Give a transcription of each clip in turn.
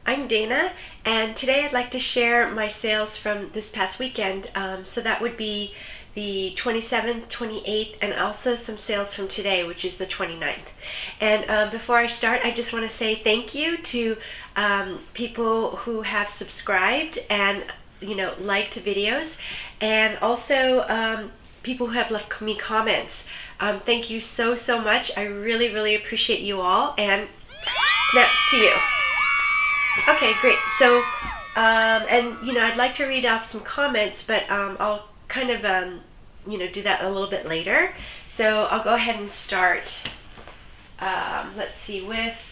I'm Dana, and today I'd like to share my sales from this past weekend. So that would be the 27th, 28th, and also some sales from today, which is the 29th. And before I start, I just want to say thank you to people who have subscribed and liked videos, and also people who have left me comments. Thank you so much. I really appreciate you all, and snaps to you. Okay, great. So, I'd like to read off some comments, but I'll kind of, do that a little bit later. So I'll go ahead and start. Let's see, with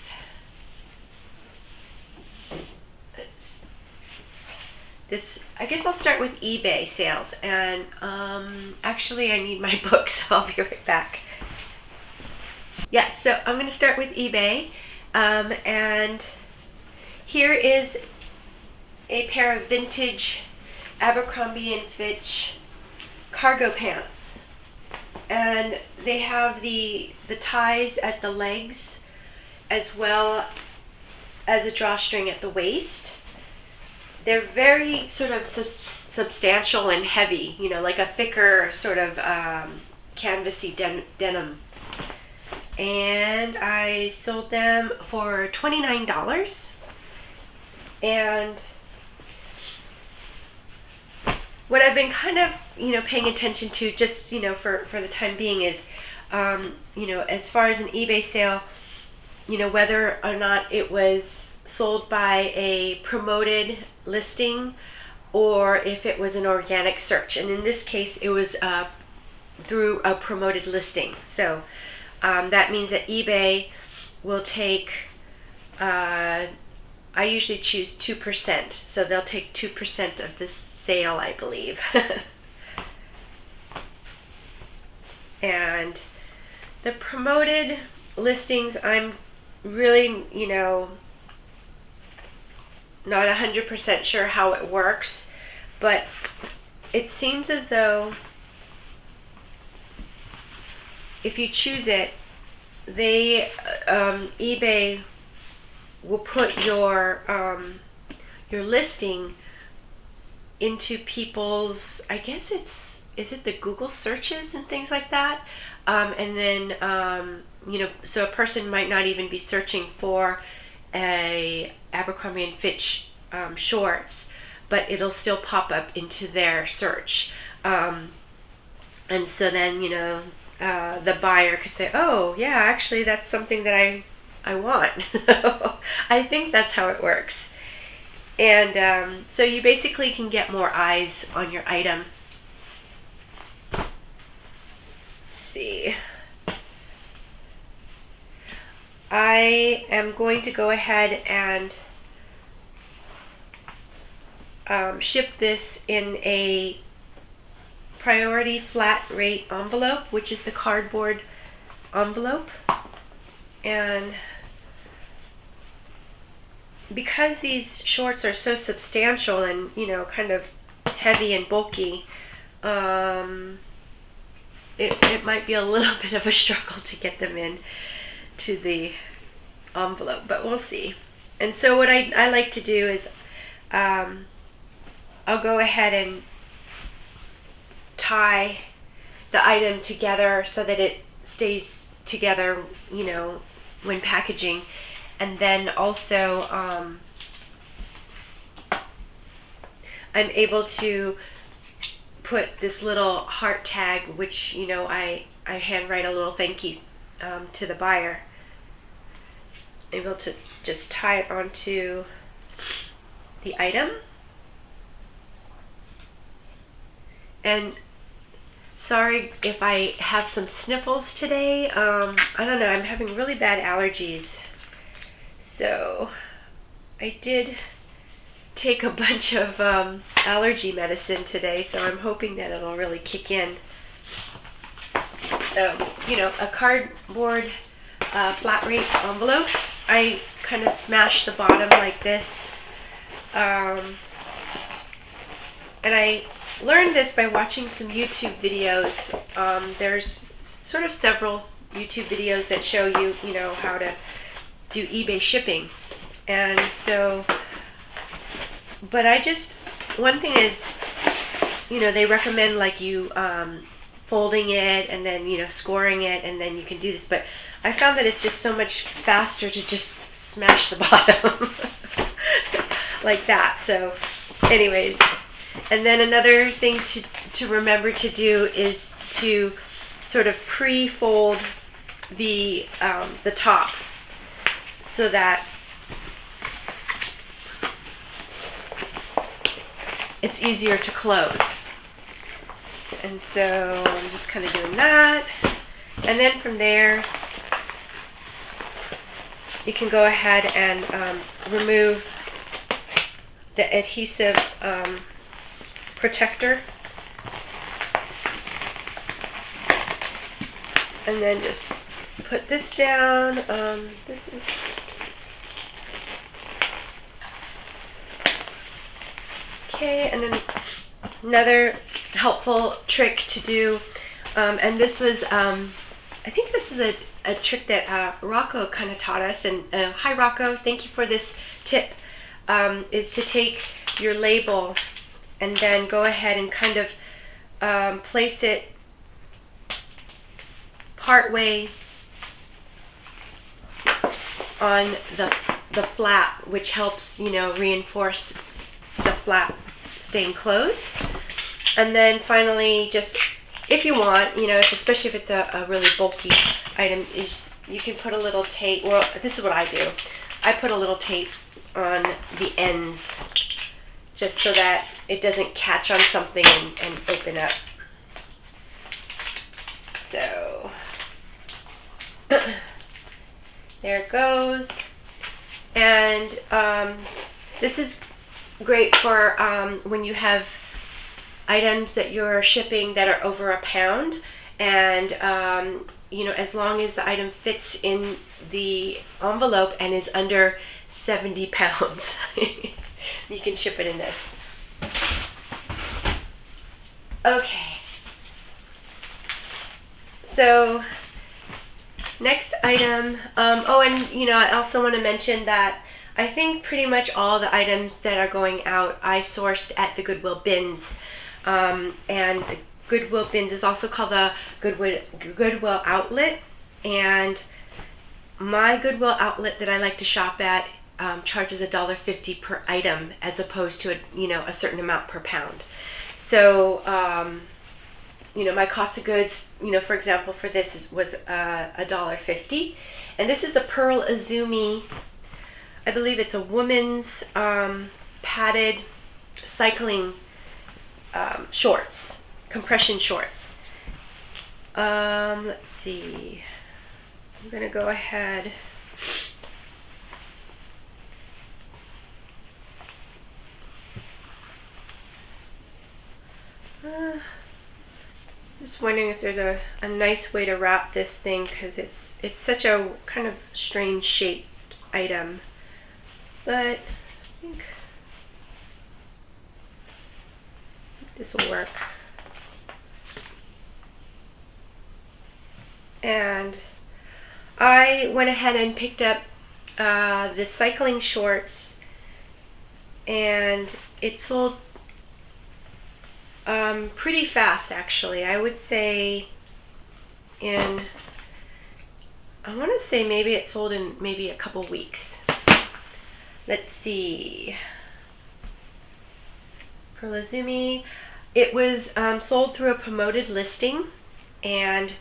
this. I guess I'll start with eBay sales. And actually, I need my book, so I'll be right back. Yeah, so I'm going to start with eBay, and here is a pair of vintage Abercrombie and Fitch cargo pants, and they have the ties at the legs as well as a drawstring at the waist. They're very sort of substantial and heavy, like a thicker sort of canvasy denim. And I sold them for $29. And what I've been kind of, paying attention to just, for the time being is, as far as an eBay sale, whether or not it was sold by a promoted listing or if it was an organic search. And in this case, it was through a promoted listing. So that means that eBay will take, I usually choose 2%, so they'll take 2% of the sale, I believe. And the promoted listings, I'm really, not 100% sure how it works, but it seems as though if you choose it, eBay will put your listing into people's, I guess is it the Google searches and things like that, and then so a person might not even be searching for a Abercrombie and Fitch shorts, but it'll still pop up into their search, and so then the buyer could say, oh yeah, actually that's something that I want. I think that's how it works. And so you basically can get more eyes on your item. Let's see. I am going to go ahead and ship this in a priority flat rate envelope, which is the cardboard envelope. And because these shorts are so substantial and kind of heavy and bulky, it might be a little bit of a struggle to get them in to the envelope, but we'll see. And so what I like to do is I'll go ahead and tie the item together so that it stays together, when packaging. And then also I'm able to put this little heart tag, which I handwrite a little thank you to the buyer. I'm able to just tie it onto the item. And sorry if I have some sniffles today. I don't know, I'm having really bad allergies. So I did take a bunch of allergy medicine today, so I'm hoping that it'll really kick in. A cardboard flat rate envelope. I kind of smash the bottom like this. And I learned this by watching some YouTube videos. There's sort of several YouTube videos that show you, how to do eBay shipping. And so But one thing is, they recommend like you folding it and then, scoring it, and then you can do this. But I found that it's just so much faster to just smash the bottom like that. So anyways, and then another thing to remember to do is to sort of pre-fold the top so that it's easier to close. And so I'm just kind of doing that. And then from there, you can go ahead and remove the adhesive protector. And then just put this down. This is okay. And then another helpful trick to do, and this was, I think this is a trick that Rocco kind of taught us. And hi Rocco, thank you for this tip. Is to take your label and then go ahead and kind of place it partway on the flap, which helps reinforce the flap staying closed. And then finally, just if you want, especially if it's a really bulky item, is you can put a little tape. Well, this is what I do. I put a little tape on the ends just so that it doesn't catch on something and open up. So there it goes. And this is great for when you have items that you're shipping that are over £1, and as long as the item fits in the envelope and is under 70 pounds, you can ship it in this. Okay. So next item, and I also want to mention that I think pretty much all the items that are going out I sourced at the Goodwill bins, and the Goodwill bins is also called the Goodwill outlet, and my Goodwill outlet that I like to shop at charges $1.50 per item as opposed to a certain amount per pound. So my cost of goods, for example, for this was $1.50, and this is a Pearl Izumi. I believe it's a woman's padded cycling shorts, compression shorts. Let's see. I'm gonna go ahead. Just wondering if there's a nice way to wrap this thing, because it's such a kind of strange shaped item. But I think this will work. And I went ahead and picked up the cycling shorts, and it sold pretty fast, actually. I would say I want to say maybe it sold in maybe a couple weeks. Let's see. Pearl Izumi. It was sold through a promoted listing, and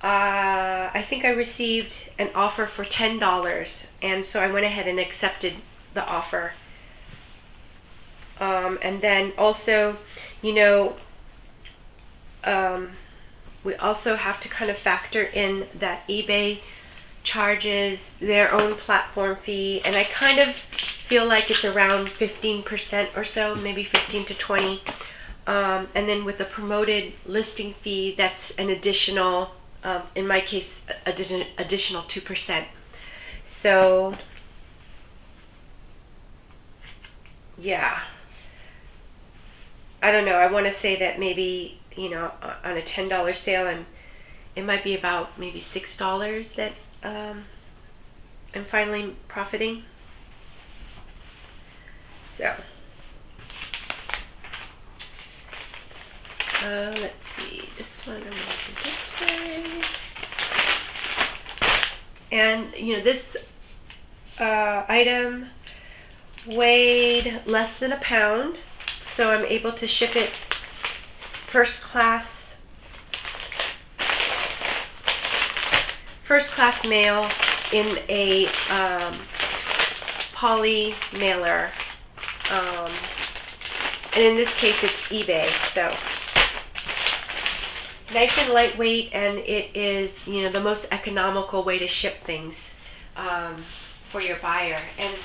I think I received an offer for $10, and so I went ahead and accepted the offer. And then also, we also have to kind of factor in that eBay charges their own platform fee, and I kind of feel like it's around 15% or so, maybe 15 to 20. And then with the promoted listing fee, that's an additional, in my case, additional 2%. So, yeah. I don't know. I want to say that maybe, on a $10 sale, and it might be about maybe $6 that I'm finally profiting. So let's see, this one I'm going to do this way. And you know, this item weighed less than a pound, so I'm able to ship it first class mail in a poly mailer, and in this case it's eBay. So nice and lightweight, and it is, you know, the most economical way to ship things for your buyer. And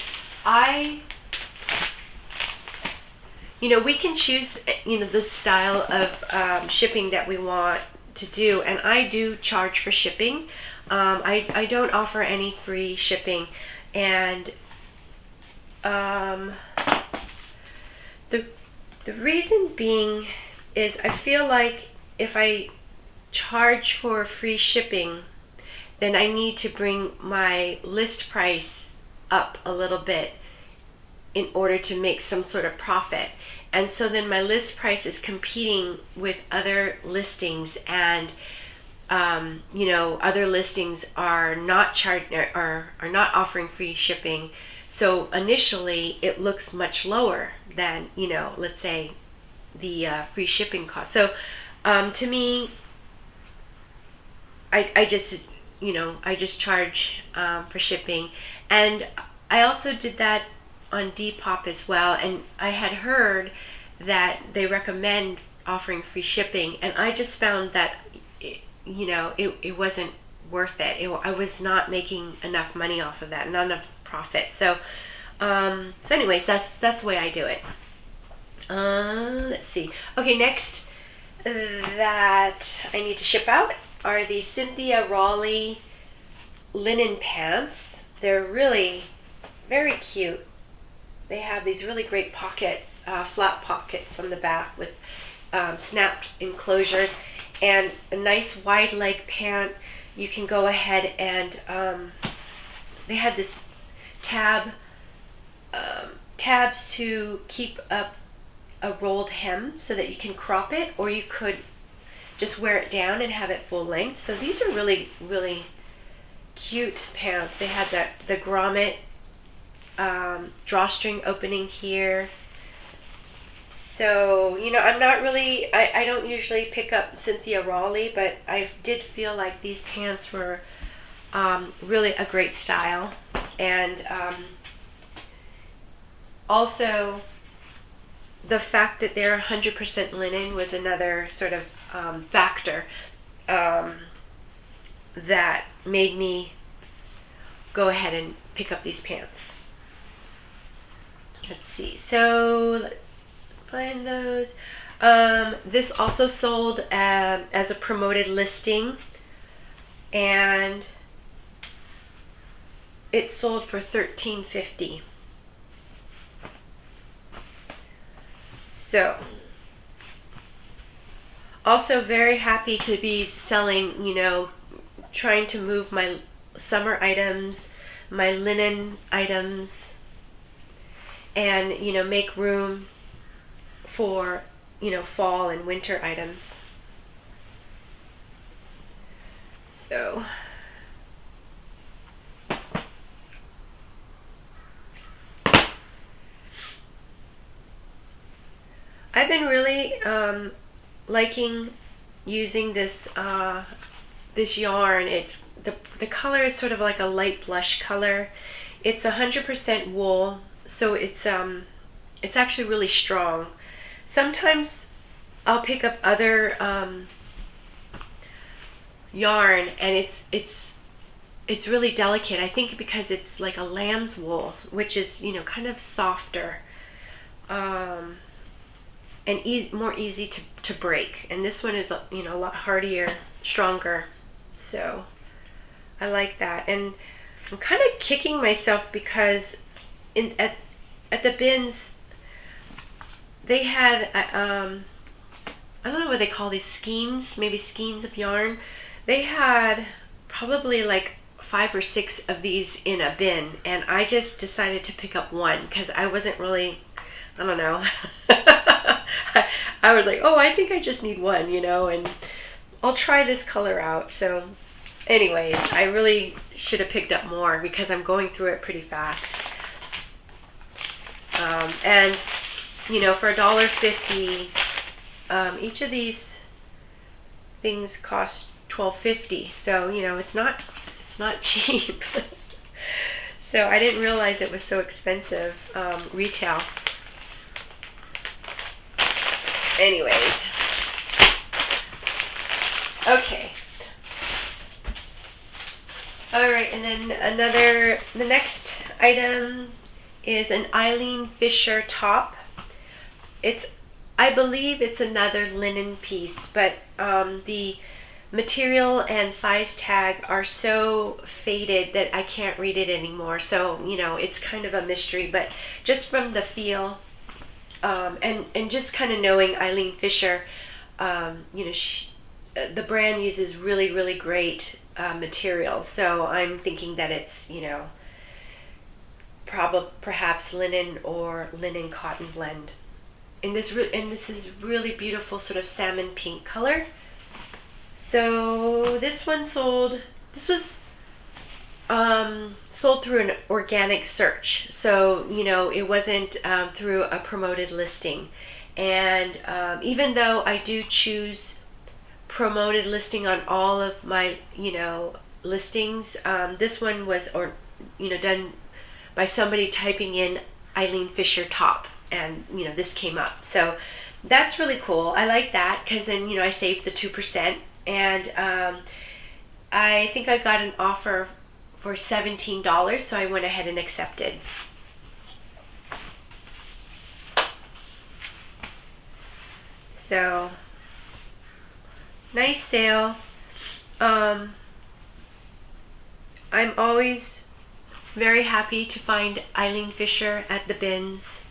you know, we can choose, you know, the style of shipping that we want to do, and I do charge for shipping. I don't offer any free shipping, and the reason being is I feel like if I charge for free shipping, then I need to bring my list price up a little bit in order to make some sort of profit. And so then my list price is competing with other listings, and you know, other listings are not are not offering free shipping. So initially it looks much lower than, you know, let's say the free shipping cost. So to me, I just, you know, I just charge for shipping. And I also did that on Depop as well, and I had heard that they recommend offering free shipping, and I just found that you know, it wasn't worth it. I was not making enough money off of that, not enough profit. So anyways, that's the way I do it. Let's see. Okay, next that I need to ship out are the Cynthia Raleigh linen pants. They're really very cute. They have these really great pockets, flat pockets on the back with snapped enclosures, and a nice wide leg pant. You can go ahead and they had this tabs to keep up a rolled hem so that you can crop it, or you could just wear it down and have it full length. So these are really, really cute pants. They had the grommet drawstring opening here. So, you know, I'm not really, I don't usually pick up Cynthia Raleigh, but I did feel like these pants were really a great style. And also the fact that they're 100% linen was another sort of factor that made me go ahead and pick up these pants. Let's see, so let's find those. This also sold as a promoted listing, and it sold for $13.50. So also very happy to be selling, you know, trying to move my summer items, my linen items, and, you know, make room for, you know, fall and winter items. So I've been really liking using this this yarn. It's the color is sort of like a light blush color. It's 100% wool, so it's actually really strong. Sometimes I'll pick up other yarn, and it's really delicate. I think because it's like a lamb's wool, which is, you know, kind of softer and more easy to break. And this one is, you know, a lot hardier, stronger. So I like that. And I'm kind of kicking myself because at the bins they had I don't know what they call these skeins, maybe skeins of yarn. They had probably like 5 or 6 of these in a bin, and I just decided to pick up one because I wasn't really I don't know. I was like, oh, I think I just need one, you know, and I'll try this color out. So anyways, I really should have picked up more because I'm going through it pretty fast. And you know, for $1.50, each of these things cost $12.50. So you know, it's not cheap. So I didn't realize it was so expensive, retail. Anyways, okay. All right, and then the next item is an Eileen Fisher top. I believe it's another linen piece, but the material and size tag are so faded that I can't read it anymore. So, you know, it's kind of a mystery, but just from the feel, and just kind of knowing Eileen Fisher, you know, the brand uses really, really great materials. So I'm thinking that it's, you know, perhaps linen or linen cotton blend. And this is really beautiful sort of salmon pink color. So this one sold. This was sold through an organic search. So you know, it wasn't through a promoted listing. And even though I do choose promoted listing on all of my, you know, listings, this one was, or you know, done by somebody typing in Eileen Fisher top, and you know, this came up. So that's really cool. I like that because then, you know, I saved the 2%, and I think I got an offer for $17, so I went ahead and accepted. So nice sale. I'm always very happy to find Eileen Fisher at the bins,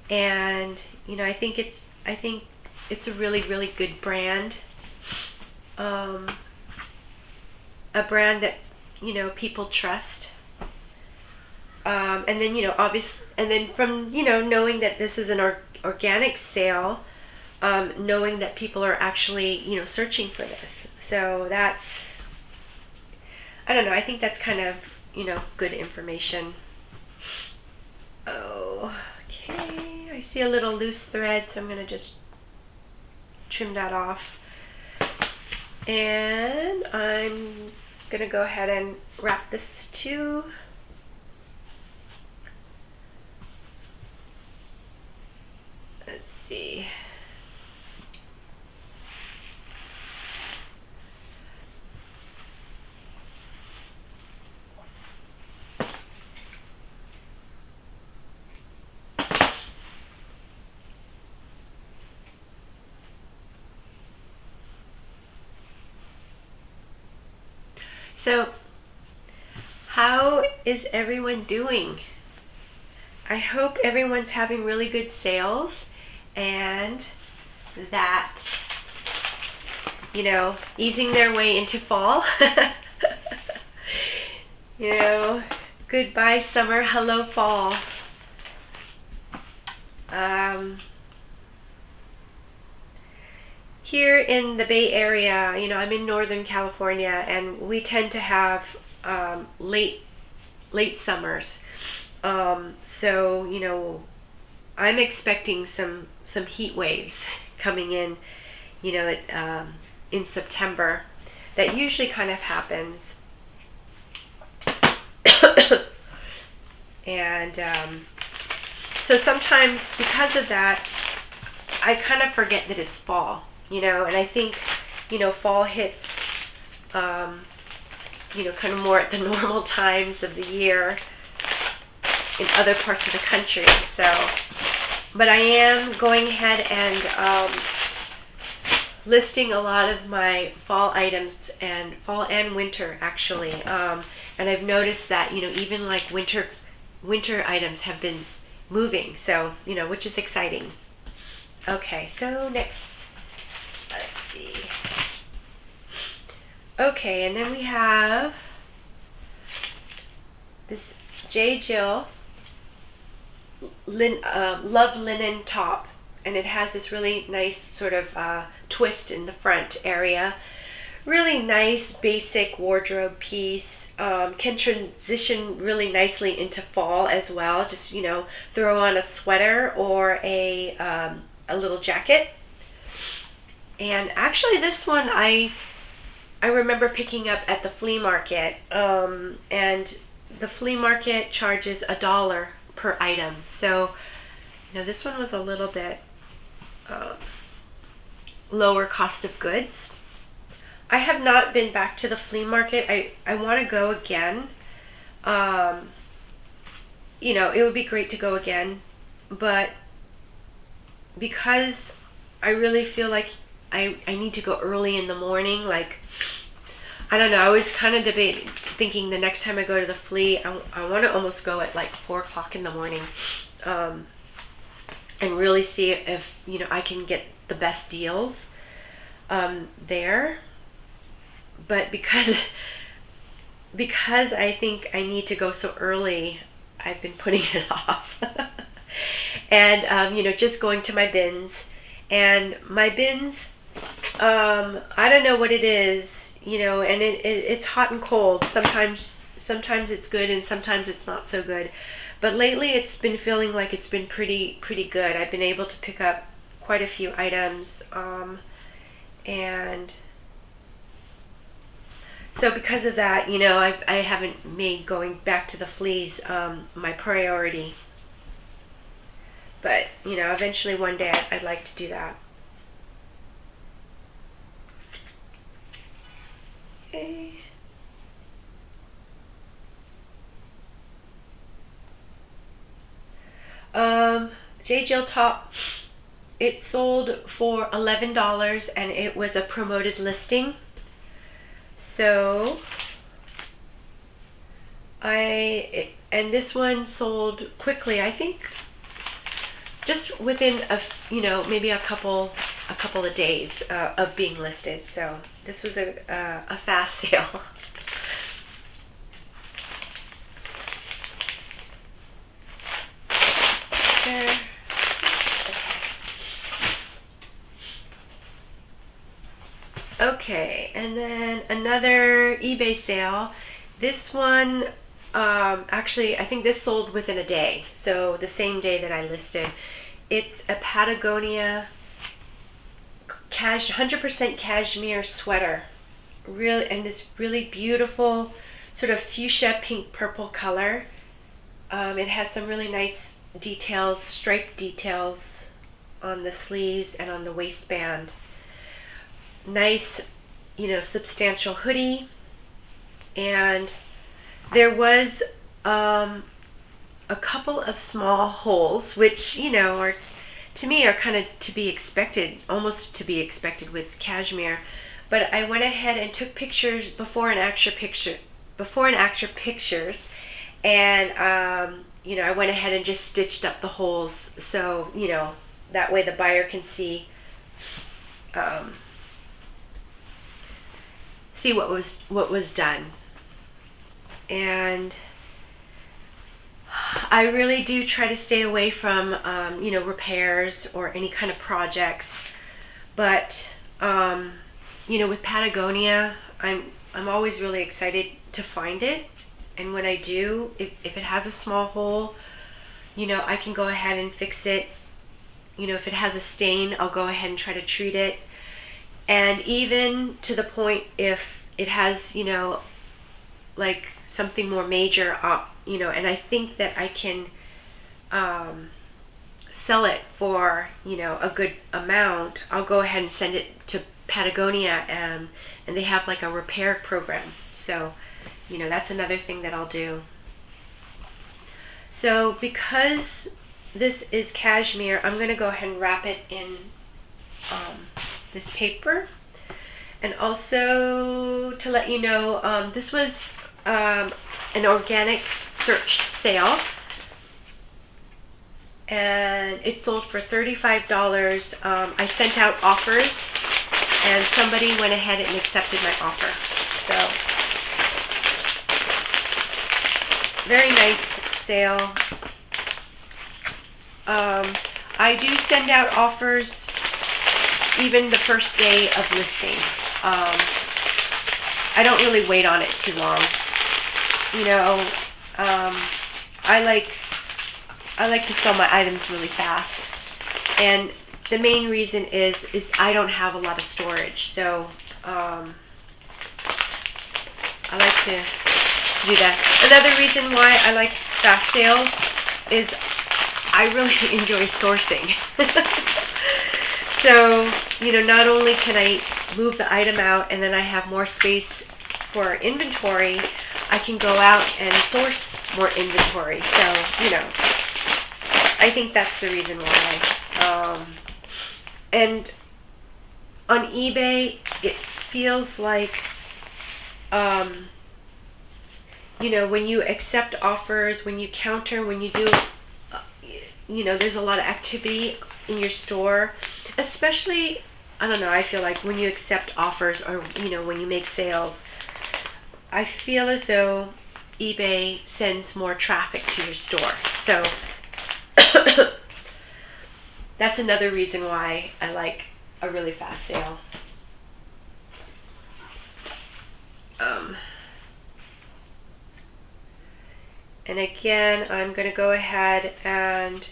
and you know, I think it's a really, really good brand. A brand that, you know, people trust. And then, you know, and then from, you know, knowing that this is an organic sale, knowing that people are actually, you know, searching for this. So that's, I don't know, I think that's kind of, you know, good information. Oh, okay, I see a little loose thread, so I'm going to just trim that off. And I'm going to go ahead and wrap this too. Let's see. So, how is everyone doing? I hope everyone's having really good sales, and that, you know, easing their way into fall. You know, goodbye summer, hello fall. Here in the Bay Area, you know, I'm in Northern California, and we tend to have late summers. So, you know, I'm expecting some heat waves coming in, you know, in September. That usually kind of happens. And so sometimes because of that, I kind of forget that it's fall. You know, and I think, you know, fall hits, you know, kind of more at the normal times of the year in other parts of the country. So, but I am going ahead and listing a lot of my fall items, and fall and winter actually. And I've noticed that, you know, even like winter items have been moving. So, you know, which is exciting. Okay, so next. Let's see. Okay, and then we have this J. Jill love linen top, and it has this really nice sort of twist in the front area. Really nice basic wardrobe piece. Can transition really nicely into fall as well. Just, you know, throw on a sweater or a little jacket. And actually this one I remember picking up at the flea market, and the flea market charges $1 per item. So, you know, this one was a little bit lower cost of goods. I have not been back to the flea market. I want to go again. You know, it would be great to go again, but because I really feel like I need to go early in the morning, like, I don't know, I was kind of thinking the next time I go to the flea, I want to almost go at like 4 o'clock in the morning, and really see if, you know, I can get the best deals there. But because I think I need to go so early, I've been putting it off. And you know, just going to my bins, and my bins, I don't know what it is, you know, and it's hot and cold. Sometimes it's good and sometimes it's not so good. But lately it's been feeling like it's been pretty good. I've been able to pick up quite a few items, and so because of that, you know, I haven't made going back to the fleas my priority. But, you know, eventually one day I'd like to do that. Okay. J. Jill top, it sold for $11 and it was a promoted listing. So and this one sold quickly. I think just within you know, maybe a couple of days of being listed. So this was a fast sale. There. Okay, and then another eBay sale. This one, actually, I think this sold within a day, so the same day that I listed. It's a Patagonia 100% cashmere sweater, really, and this really beautiful sort of fuchsia pink purple color. It has some really nice details, striped details on the sleeves and on the waistband. Nice, you know, substantial hoodie, and there was a couple of small holes, which, you know, are, to me, are kind of to be expected, almost to be expected with cashmere. But I went ahead and took pictures, before and after pictures, and you know, I went ahead and just stitched up the holes, so, you know, that way the buyer can see what was done. And I really do try to stay away from you know, repairs or any kind of projects, but you know, with Patagonia, I'm always really excited to find it, and when I do, if it has a small hole, you know, I can go ahead and fix it. You know, if it has a stain, I'll go ahead and try to treat it. And even to the point, if it has, you know, like something more major, you know, and I think that I can sell it for, you know, a good amount, I'll go ahead and send it to Patagonia, and they have like a repair program. So, you know, that's another thing that I'll do. So because this is cashmere, I'm going to go ahead and wrap it in this paper. And also to let you know, this was an organic search sale, and it sold for $35. I sent out offers, and somebody went ahead and accepted my offer. So very nice sale. I do send out offers even the first day of listing. I don't really wait on it too long. You know, I like to sell my items really fast, and the main reason is I don't have a lot of storage, so I like to do that. Another reason why I like fast sales is I really enjoy sourcing. So, you know, not only can I move the item out and then I have more space for inventory, I can go out and source more inventory. So, you know, I think that's the reason why. And on eBay, it feels like, you know, when you accept offers, when you counter, when you do, you know, there's a lot of activity in your store, especially, I don't know, I feel like when you accept offers or, you know, when you make sales, I feel as though eBay sends more traffic to your store. So that's another reason why I like a really fast sale. And again, I'm going to go ahead and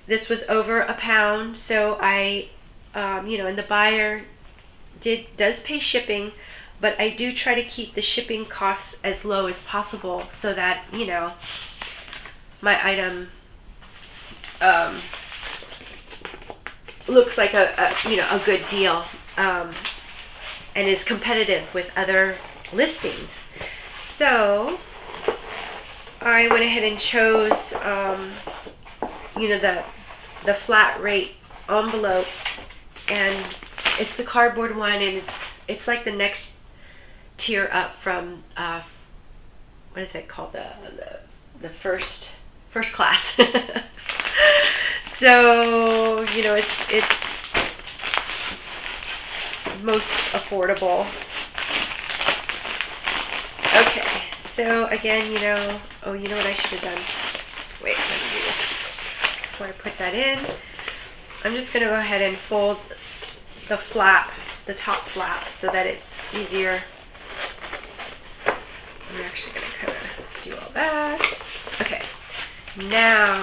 this was over £1, so I, you know, and the buyer does pay shipping, but I do try to keep the shipping costs as low as possible so that, you know, my item looks like a you know, a good deal, and is competitive with other listings. So I went ahead and chose, you know, the flat rate envelope, and it's the cardboard one, and it's like the next tier up from what is it called, the first class. So, you know, it's most affordable. Okay, so again, you know, oh, you know what I should have done? Wait, let me do this before I put that in. I'm just going to go ahead and fold the flap, the top flap, so that it's easier. I'm actually going to kind of do all that. Okay, now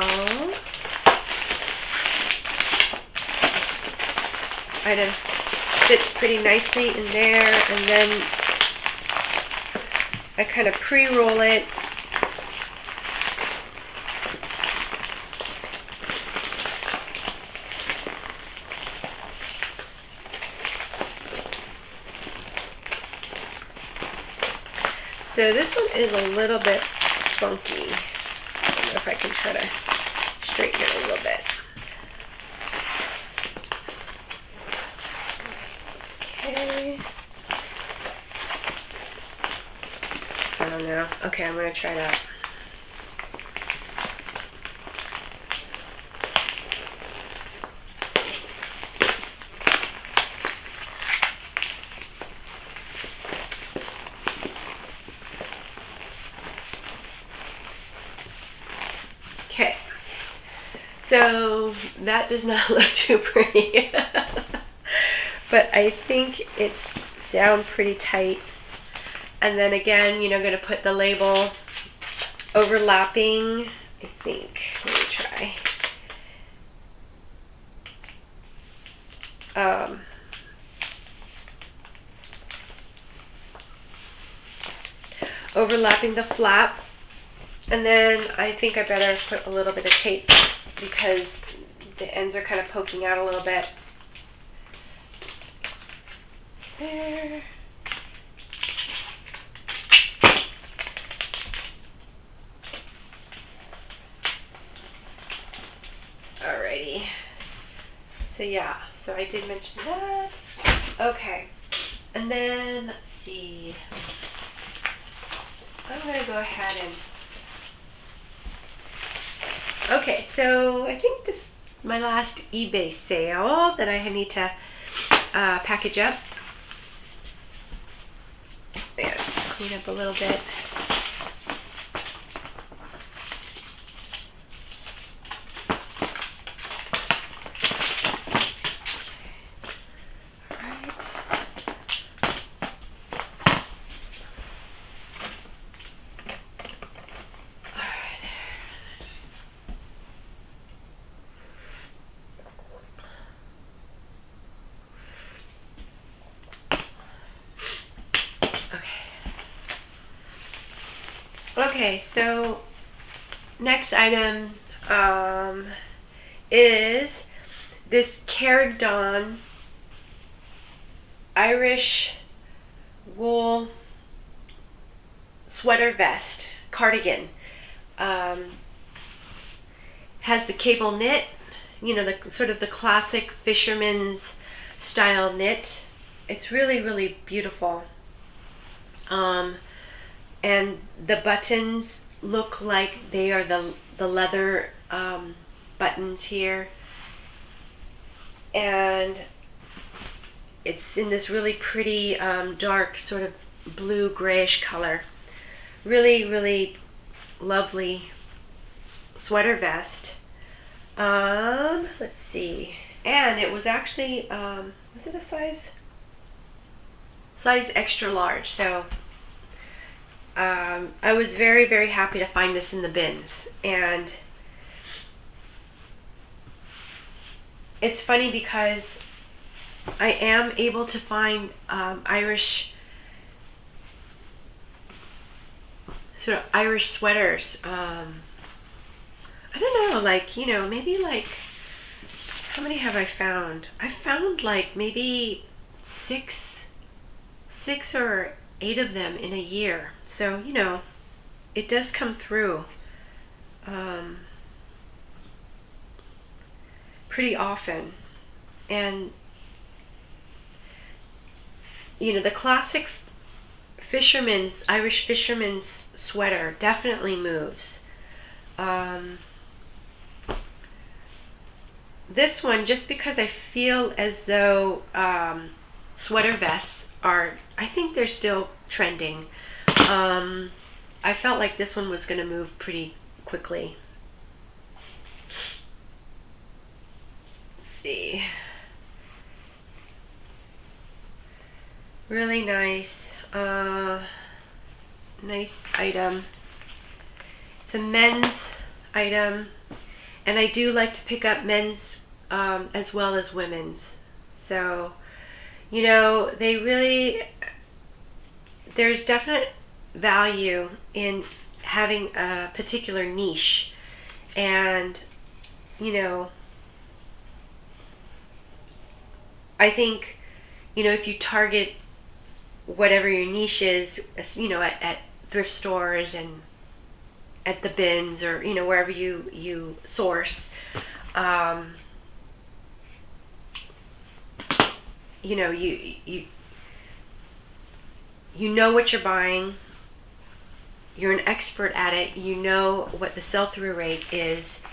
this item fits pretty nicely in there, and then I kind of pre-roll it. So this one is a little bit funky. I don't know if I can try to straighten it a little bit. Okay. I don't know. Okay, I'm going to try that. Okay. So that does not look too pretty. But I think it's down pretty tight. And then again, you know, going to put the label overlapping, I think. Let me try. Overlapping the flap. And then I think I better put a little bit of tape because the ends are kind of poking out a little bit. There. Alrighty. So yeah, so I did mention that. Okay. And then, let's see. I'm going to go ahead and... Okay, so I think this is my last eBay sale that I need to package up. Yeah, clean up a little bit. Okay, so next item is this Carignan Irish wool sweater vest cardigan. Has the cable knit, you know, the sort of the classic fisherman's style knit. It's really, really beautiful. And the buttons look like they are the leather buttons here. And it's in this really pretty dark sort of blue grayish color. Really, really lovely sweater vest. Let's see. And it was actually, was it a size extra large? So I was very, very happy to find this in the bins. And it's funny because I am able to find Irish sweaters. I don't know, like, you know, maybe like, how many have I found? I found like maybe six or 8 of them in a year. So, you know, it does come through pretty often. And, you know, the classic Irish fisherman's sweater definitely moves. This one, just because I feel as though sweater vests are, I think they're still trending. I felt like this one was going to move pretty quickly. Let's see. Really nice. Nice item. It's a men's item, and I do like to pick up men's as well as women's. So, you know, there's definite value in having a particular niche. And, you know, I think, you know, if you target whatever your niche is, you know, at thrift stores and at the bins, or, you know, wherever you source, you know, you know what you're buying, you're an expert at it, you know what the sell-through rate is,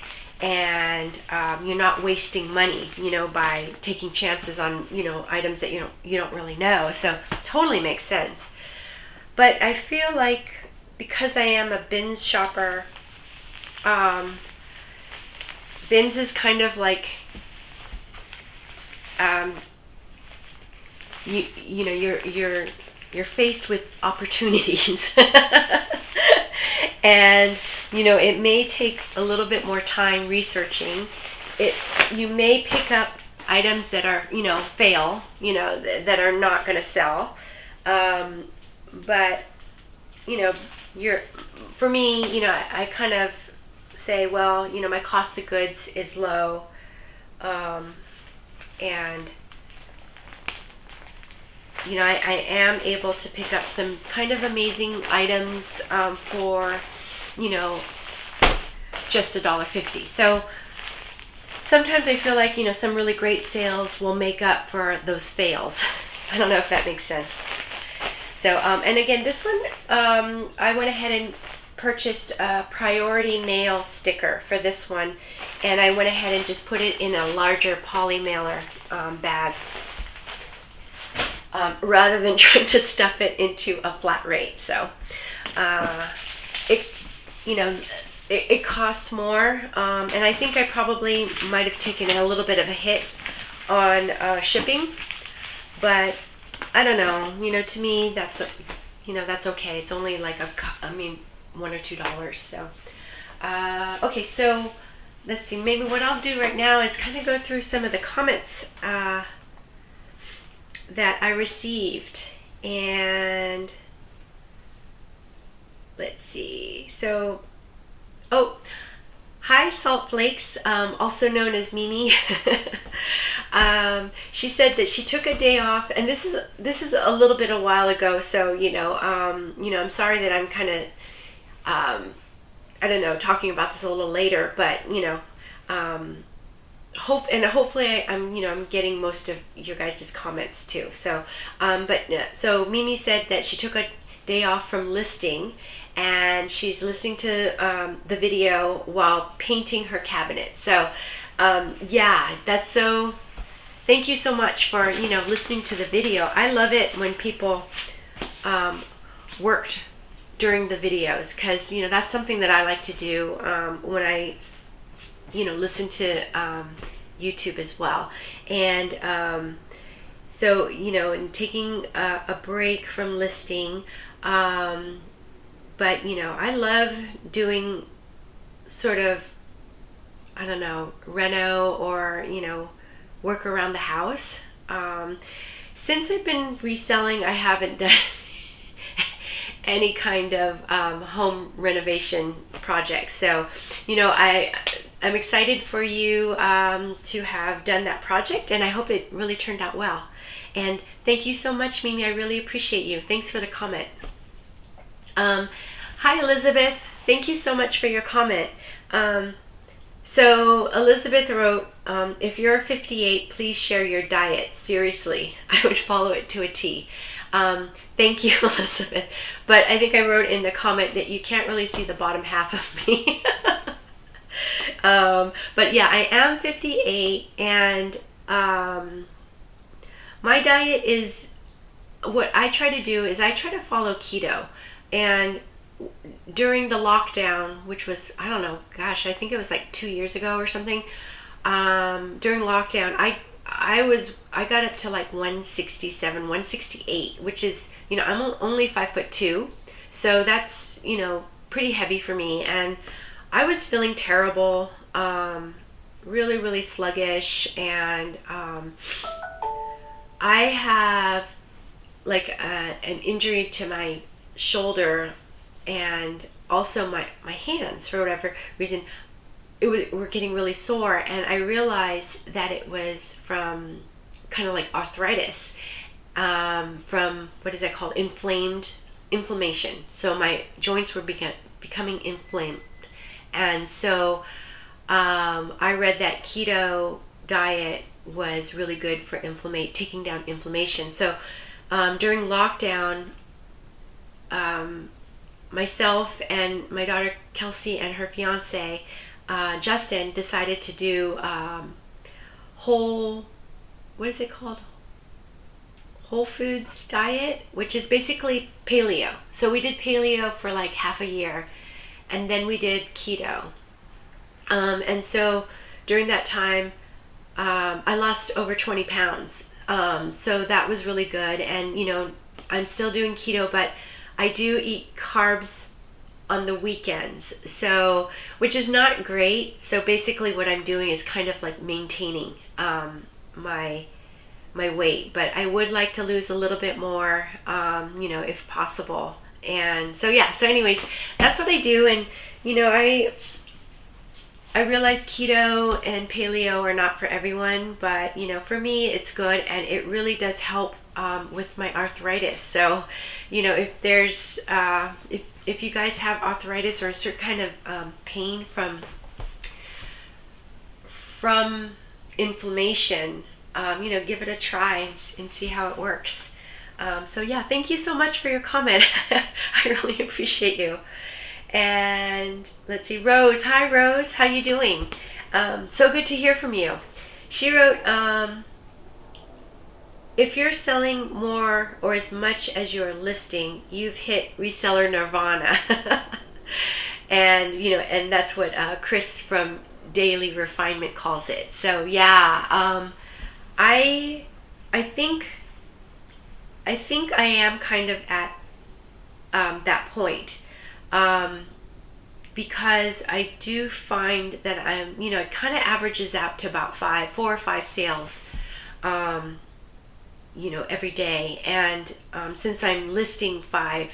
and you're not wasting money, you know, by taking chances on, you know, items that you don't really know. So totally makes sense. But I feel like because I am a bins shopper, bins is kind of like, you know, you're faced with opportunities. And, you know, it may take a little bit more time researching it. You may pick up items that are, you know, fail, you know, that are not going to sell. But, you know, for me, you know, I kind of say, well, you know, my cost of goods is low, and, you know, I am able to pick up some kind of amazing items for, you know, just $1.50. So sometimes I feel like, you know, some really great sales will make up for those fails. I don't know if that makes sense. So, and again, this one, I went ahead and purchased a priority mail sticker for this one, and I went ahead and just put it in a larger poly mailer bag, rather than trying to stuff it into a flat rate. So, it costs more, and I think I probably might have taken a little bit of a hit on shipping, but I don't know, you know, to me that's okay. It's only like $1 or $2. So okay, so let's see, maybe what I'll do right now is kind of go through some of the comments that I received. And let's see. So, oh, hi Salt Flakes, also known as Mimi. She said that she took a day off, and this is a little bit a while ago. So I'm sorry that I'm kind of I don't know, talking about this a little later, but hopefully I'm getting most of your guys' comments too. So, so Mimi said that she took a day off from listing, and she's listening to the video while painting her cabinet. So, yeah, that's so. Thank you so much for listening to the video. I love it when people worked during the videos, because that's something that I like to do when I listen to YouTube as well. And so and taking a break from listing, but I love doing sort of, I don't know, reno or work around the house. Since I've been reselling, I haven't done any kind of home renovation project. So I'm excited for you to have done that project, and I hope it really turned out well. And thank you so much, Mimi. I really appreciate you. Thanks for the comment. Hi Elizabeth, thank you so much for your comment. So Elizabeth wrote, if you're 58, please share your diet. Seriously, I would follow it to a T. Thank you, Elizabeth. But I think I wrote in the comment that you can't really see the bottom half of me. But yeah, I am 58, and my diet is, what I try to do is I try to follow keto. And during the lockdown, which was, I don't know, gosh, I think it was like 2 years ago or something, during lockdown, I got up to like 167, 168, which is, I'm only 5'2", so that's, pretty heavy for me. And I was feeling terrible, really, really sluggish. And I have like an injury to my shoulder, and also my hands, for whatever reason, were getting really sore. And I realized that it was from kind of like arthritis, from, what is that called, inflammation. So my joints were becoming inflamed. And so I read that keto diet was really good for taking down inflammation. So during lockdown, myself and my daughter Kelsey and her fiance Justin decided to do what is it called? Whole foods diet, which is basically paleo. So we did paleo for like half a year, and then we did keto. And so during that time, I lost over 20 pounds. So that was really good. And I'm still doing keto, but I do eat carbs on the weekends, so, which is not great. So basically what I'm doing is kind of like maintaining my weight, but I would like to lose a little bit more, if possible. And so yeah, so anyways, that's what I do. And I realize keto and paleo are not for everyone, but for me it's good, and it really does help with my arthritis. So if there's if you guys have arthritis or a certain kind of pain from inflammation, give it a try and see how it works. So yeah, thank you so much for your comment. I really appreciate you. And let's see, Rose. Hi Rose, how you doing? So good to hear from you. She wrote, if you're selling more or as much as you're listing, you've hit reseller Nirvana. And and that's what Chris from Daily Refinement calls it. So yeah, I think I am kind of at that point, because I do find that I'm, it kind of averages out to about 4 or 5 sales, every day. And since I'm listing 5,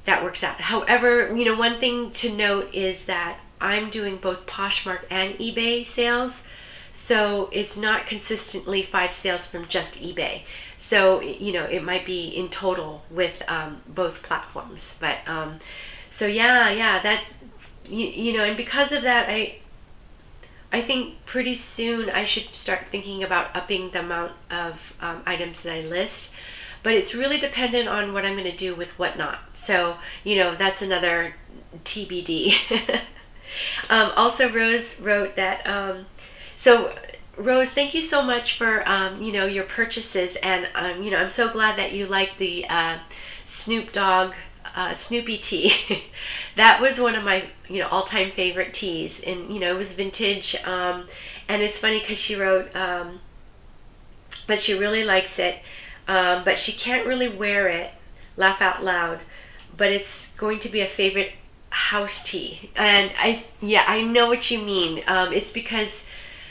that works out. However, one thing to note is that I'm doing both Poshmark and eBay sales, so it's not consistently 5 sales from just eBay. So it might be in total with both platforms. But so yeah, that's and because of that, I think pretty soon I should start thinking about upping the amount of items that I list. But it's really dependent on what I'm going to do with whatnot. So, that's another TBD. Also, Rose wrote that, so Rose, thank you so much for, your purchases. And, I'm so glad that you like the Snoop Dogg Snoopy tee. That was one of my, all-time favorite tees. And, it was vintage. And it's funny because she wrote that she really likes it. But she can't really wear it, laugh out loud, but it's going to be a favorite house tee. And I know what you mean. It's because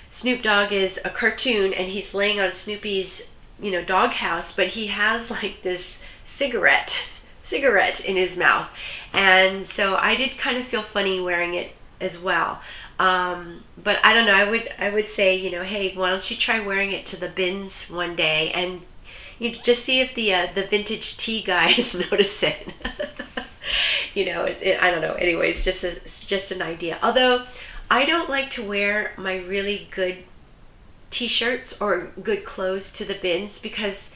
Snoop Dogg is a cartoon and he's laying on Snoopy's, doghouse, but he has like this cigarette in his mouth. And so I did kind of feel funny wearing it as well. But I don't know, I would say, hey, why don't you try wearing it to the bins one day and you just see if the vintage tea guys notice it. I don't know. Anyways, just an idea. Although I don't like to wear my really good t-shirts or good clothes to the bins because,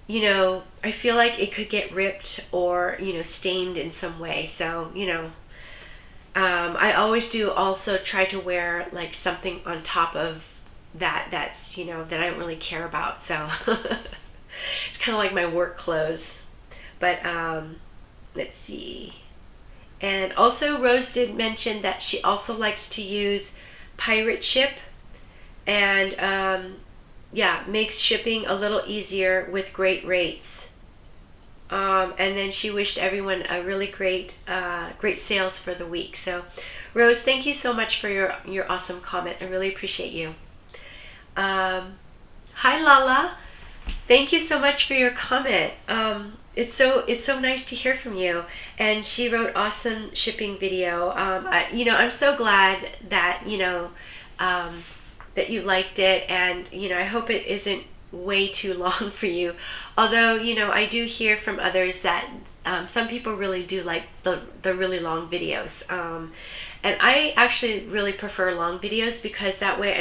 I feel like it could get ripped or, stained in some way. So, I always do also try to wear like something on top of that's, that I don't really care about. So it's kind of like my work clothes. But let's see. And also Rose did mention that she also likes to use Pirate Ship. And makes shipping a little easier with great rates. And then she wished everyone a really great sales for the week. So Rose, thank you so much for your awesome comment. I really appreciate you. Hi Lala. Thank you so much for your comment. It's so nice to hear from you. And she wrote awesome shipping video. I'm so glad that that you liked it, and I hope it isn't way too long for you. Although I do hear from others that some people really do like the really long videos. And I actually really prefer long videos because that way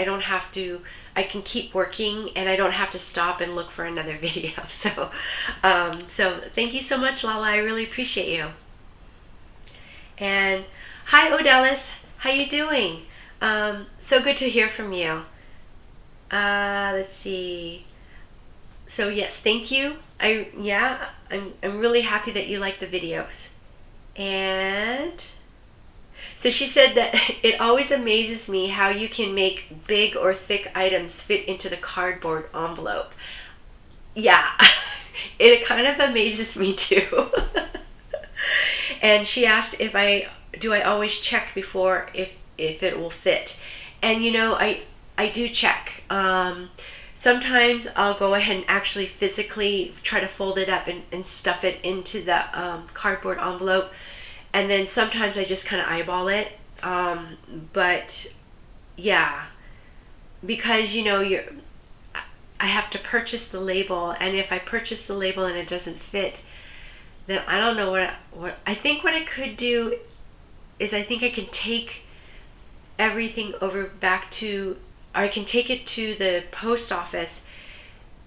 I can keep working and I don't have to stop and look for another video. So thank you so much, Lala. I really appreciate you. And hi, Odellis. How you doing? So good to hear from you. Let's see. So yes, thank you. I'm really happy that you like the videos. And so she said that it always amazes me how you can make big or thick items fit into the cardboard envelope. Yeah, it kind of amazes me too. And she asked if I always check before if it will fit. And I do check. Sometimes I'll go ahead and actually physically try to fold it up and stuff it into the cardboard envelope. And then sometimes I just kind of eyeball it. But yeah, because I have to purchase the label, and if I purchase the label and it doesn't fit, then I don't know what I think what I could do is I think I can take everything over back to, or I can take it to the post office,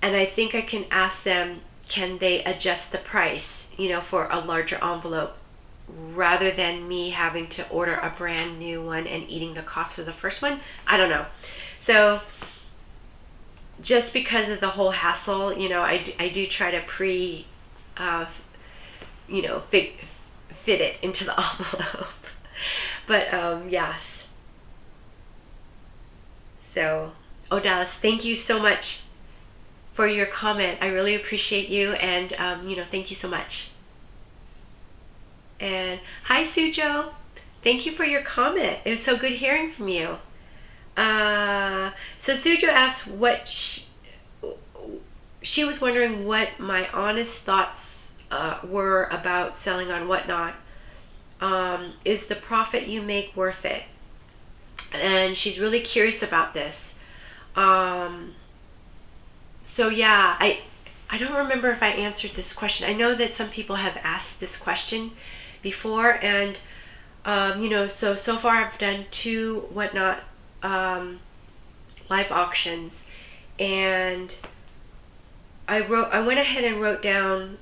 and I think I can ask them, can they adjust the price, for a larger envelope, rather than me having to order a brand new one and eating the cost of the first one. I don't know. So just because of the whole hassle, I do try to fit it into the envelope. But yes. So, Dallas, thank you so much for your comment. I really appreciate you, and thank you so much. And hi, Sujo. Thank you for your comment. It was so good hearing from you. So Sujo asked what she was wondering what my honest thoughts were about selling on Whatnot. Is the profit you make worth it? And she's really curious about this. So yeah, I don't remember if I answered this question. I know that some people have asked this question before, and so far I've done 2 Whatnot live auctions, and I went ahead and wrote down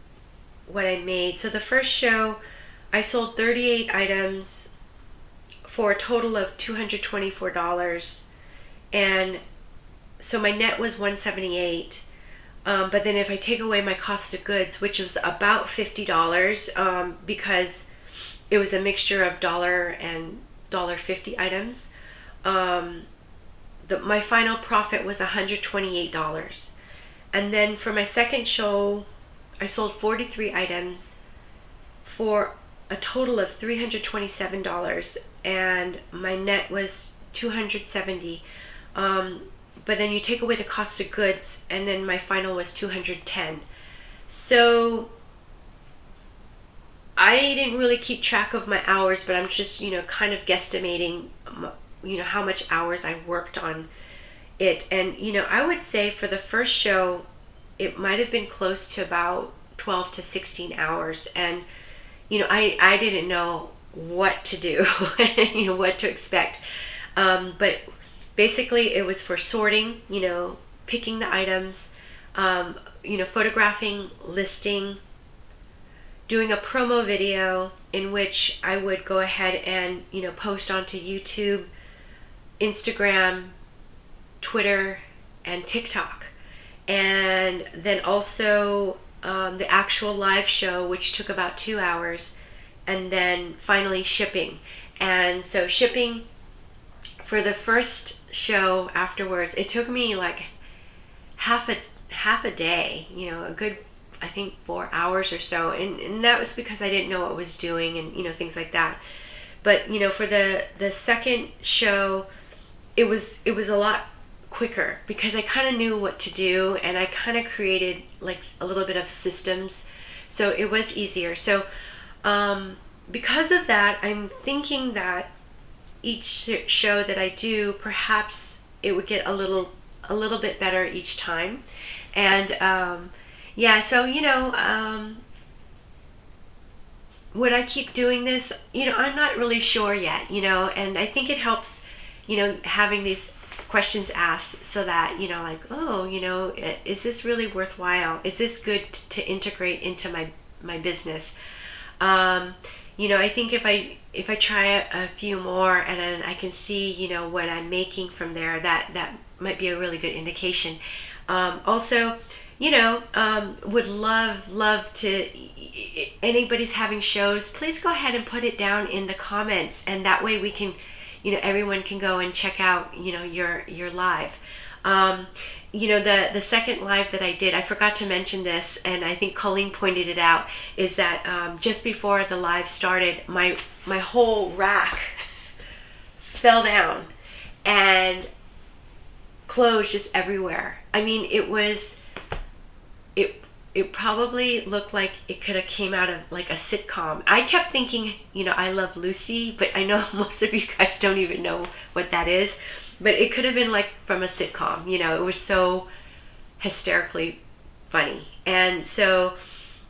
what I made. So the first show, I sold 38 items for a total of $224, and so my net was $178. But then if I take away my cost of goods, which was about $50, because it was a mixture of $1 and $1.50 items, my final profit was $128. And then for my second show, I sold 43 items for a total of $327, and my net was $270. But then you take away the cost of goods, and then my final was $210. So I didn't really keep track of my hours, but I'm just, kind of guesstimating, how much hours I worked on it. And, I would say for the first show, it might have been close to about 12 to 16 hours. And, I didn't know what to do, what to expect. But basically it was for sorting, picking the items, photographing, listing, doing a promo video in which I would go ahead and, post onto YouTube, Instagram, Twitter, and TikTok. And then also the actual live show, which took about 2 hours, and then finally shipping. And so shipping for the first show afterwards, it took me like half a day, a good, I think 4 hours or so, and that was because I didn't know what I was doing, and things like that. But for the second show, it was a lot quicker because I kind of knew what to do, and I kind of created like a little bit of systems, so it was easier. So because of that, I'm thinking that each show that I do, perhaps it would get a little bit better each time. And so would I keep doing this? I'm not really sure yet, and I think it helps, having these questions asked, so that, is this really worthwhile? Is this good to integrate into my business? I think if I try a few more, and then I can see, what I'm making from there, that might be a really good indication. Also, would love to, anybody's having shows, please go ahead and put it down in the comments, and that way we can, everyone can go and check out, your live. The second live that I did, I forgot to mention this, and I think Colleen pointed it out, is that just before the live started, my whole rack fell down and clothes just everywhere. I mean, it probably looked like it could have came out of like a sitcom. I kept thinking, I Love Lucy, but I know most of you guys don't even know what that is. But it could have been like from a sitcom, it was so hysterically funny. And so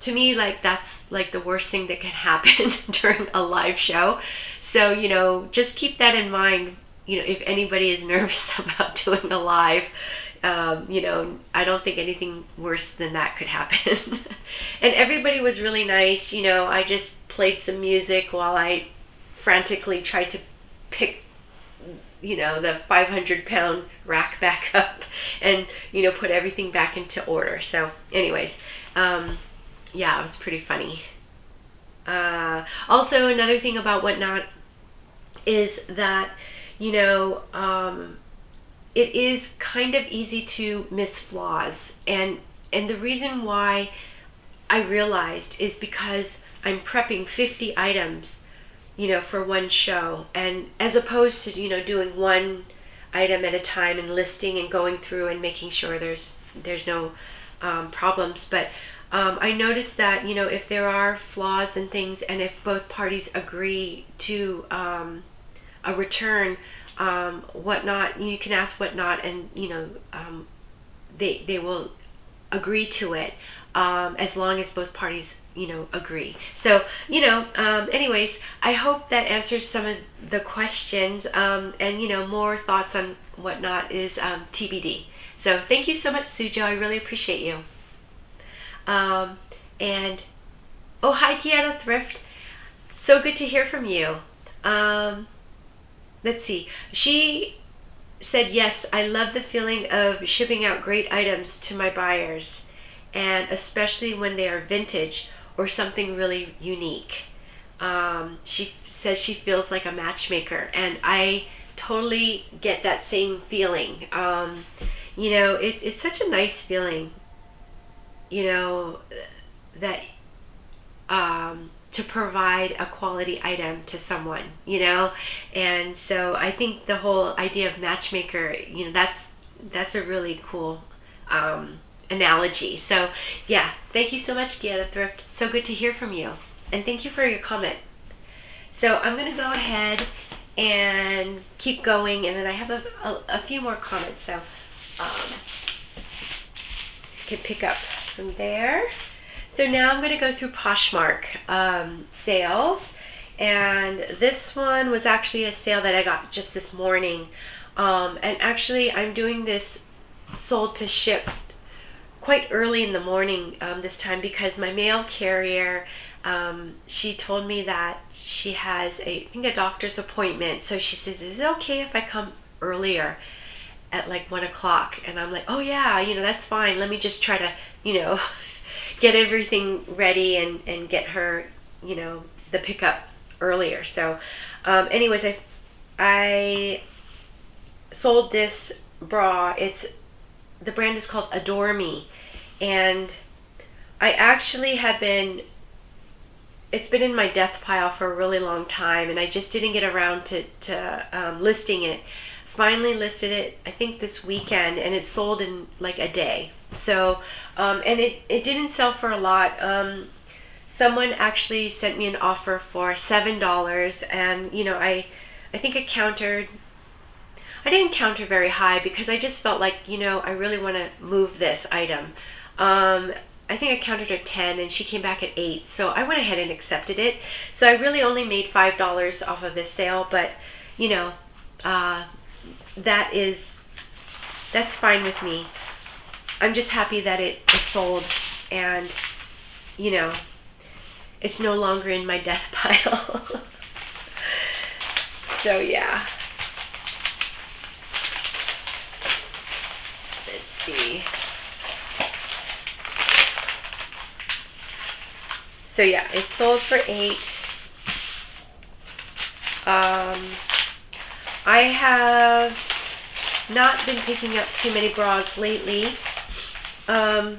to me, like, that's like the worst thing that can happen during a live show. So, just keep that in mind, if anybody is nervous about doing a live, I don't think anything worse than that could happen. And everybody was really nice. I just played some music while I frantically tried to pick the 500-pound rack back up and, put everything back into order. So anyways, it was pretty funny. Also, another thing about Whatnot is that, it is kind of easy to miss flaws. And the reason why I realized is because I'm prepping 50 items for one show, and as opposed to doing one item at a time and listing and going through and making sure there's no problems. But I noticed that, you know, if there are flaws and things, and if both parties agree to a return, whatnot, you can ask whatnot, and you know, they will agree to it, as long as both parties, you know, agree. So, you know, anyways, I hope that answers some of the questions, and you know, more thoughts on whatnot is TBD. So thank you so much, Sujo. I really appreciate you. And oh, hi, Kiana Thrift. So good to hear from you. Let's see. She said, yes, I love the feeling of shipping out great items to my buyers, and especially when they are vintage or something really unique. She says she feels like a matchmaker, and I totally get that same feeling. You know, it's such a nice feeling, you know, that to provide a quality item to someone, you know. And so I think the whole idea of matchmaker, you know, that's a really cool analogy. So yeah, thank you so much, Gianna Thrift. So good to hear from you, and thank you for your comment. So I'm gonna go ahead and keep going, and then I have a few more comments, so can pick up from there. So now I'm going to go through Poshmark sales, and this one was actually a sale that I got just this morning, and actually I'm doing this sold to ship quite early in the morning this time, because my mail carrier, she told me that she has I think a doctor's appointment, so she says, is it okay if I come earlier at like 1 o'clock? And I'm like, oh yeah, you know, that's fine, let me just try to, you know, get everything ready and get her, you know, the pickup earlier. So anyways, I sold this bra. The brand is called Adore Me, and I actually have it's been in my death pile for a really long time, and I just didn't get around to listing it. Finally listed it, I think this weekend, and it sold in like a day. So, and it didn't sell for a lot. Someone actually sent me an offer for $7, and you know, I think I didn't counter very high, because I just felt like, you know, I really want to move this item. I think I countered at 10, and she came back at 8, so I went ahead and accepted it. So I really only made $5 off of this sale, but you know, that's fine with me. I'm just happy that it sold, and you know, it's no longer in my death pile. So yeah, let's see. So yeah, it sold for 8. I have not been picking up too many bras lately. I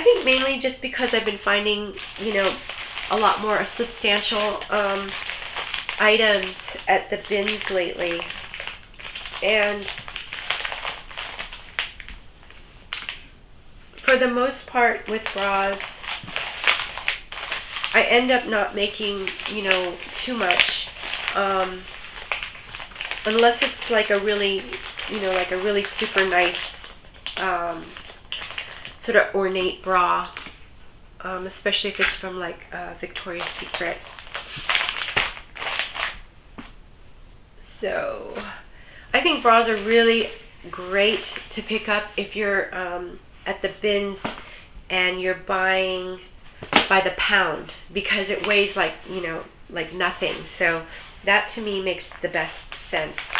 think mainly just because I've been finding, you know, a lot more substantial items at the bins lately. And for the most part with bras, I end up not making, you know, too much, unless it's like a really, you know, like a really super nice sort of ornate bra, especially if it's from like Victoria's Secret. So I think bras are really great to pick up if you're at the bins and you're buying by the pound, because it weighs like, you know, like nothing. So that to me makes the best sense.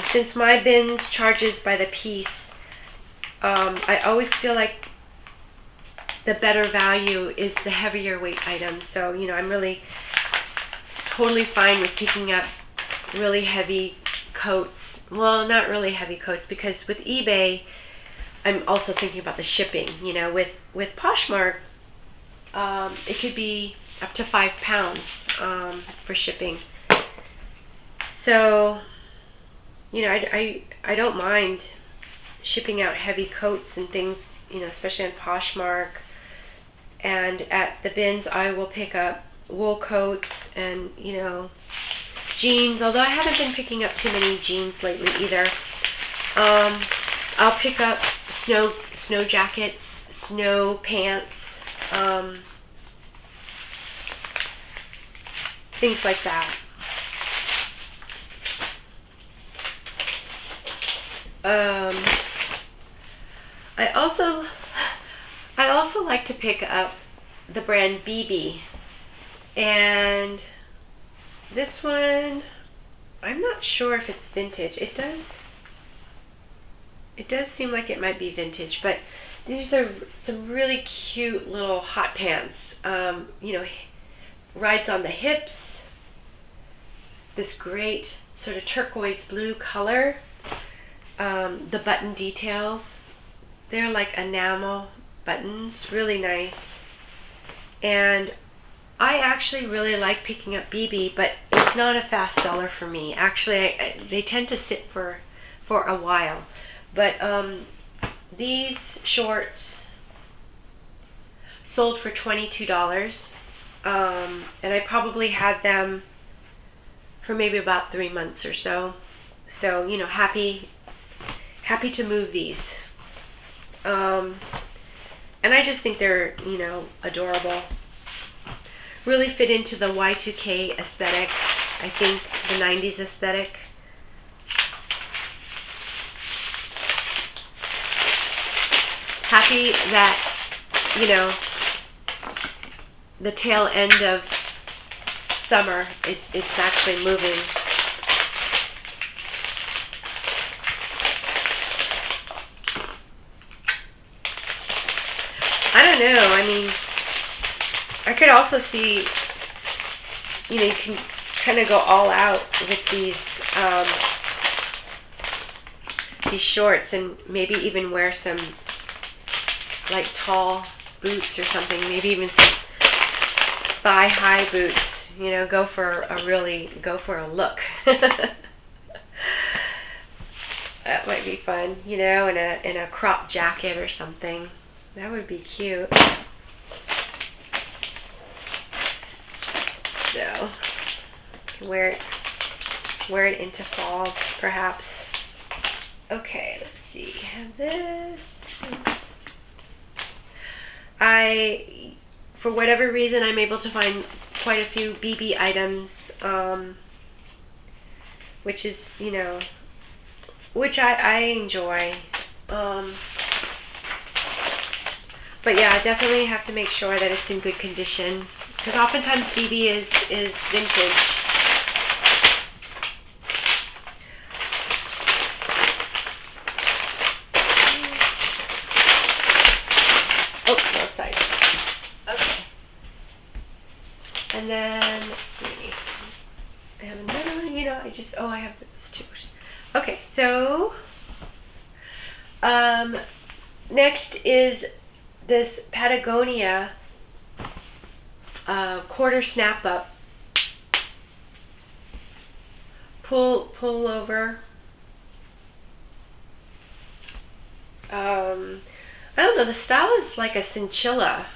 Since my bins charges by the piece, I always feel like the better value is the heavier weight items. So, you know, I'm really totally fine with picking up really heavy coats. Well, not really heavy coats, because with eBay, I'm also thinking about the shipping. You know, with Poshmark, it could be up to 5 pounds for shipping. So, you know, I don't mind shipping out heavy coats and things, you know, especially on Poshmark. And at the bins, I will pick up wool coats and, you know, jeans, although I haven't been picking up too many jeans lately either. I'll pick up snow jackets, snow pants, things like that. I also like to pick up the brand BB, and this one, I'm not sure if it's vintage. It does seem like it might be vintage, but these are some really cute little hot pants. You know, rides on the hips. This great sort of turquoise blue color. The button details, they're like enamel buttons, really nice. And I actually really like picking up BB, but it's not a fast seller for me. Actually, they tend to sit for a while. But these shorts sold for $22, and I probably had them for maybe about 3 months or so. So, you know, happy to move these. And I just think they're, you know, adorable. Really fit into the Y2K aesthetic. I think the 90s aesthetic. Happy that, you know, the tail end of summer, it's actually moving. I don't know. I mean, I could also see, you know, you can kind of go all out with these shorts, and maybe even wear some like tall boots or something. Maybe even some thigh-high boots. You know, go for a look. That might be fun. You know, in a crop jacket or something. That would be cute. So, wear it into fall, perhaps. Okay, let's see. I have this. For whatever reason, I'm able to find quite a few BB items, which is, you know, which I enjoy. But yeah, I definitely have to make sure that it's in good condition, because oftentimes BB is vintage. Oh, wrong side. Okay. And then, let's see. I have another one, you know, I have this too. Okay, so, next is this Patagonia quarter snap up, pull over. I don't know, the style is like a cinchilla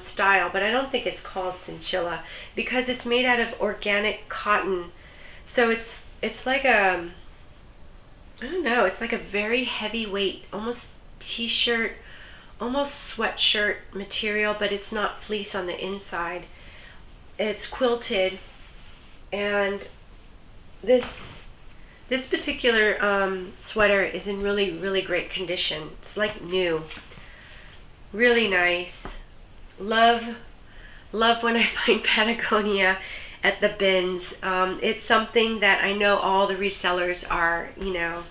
style, but I don't think it's called cinchilla because it's made out of organic cotton. So it's like I don't know, it's like a very heavyweight, almost t-shirt, almost sweatshirt material, but it's not fleece on the inside. It's quilted, and this particular sweater is in really, really great condition. It's like new. Really nice. Love when I find Patagonia at the bins. It's something that I know all the resellers are, you know,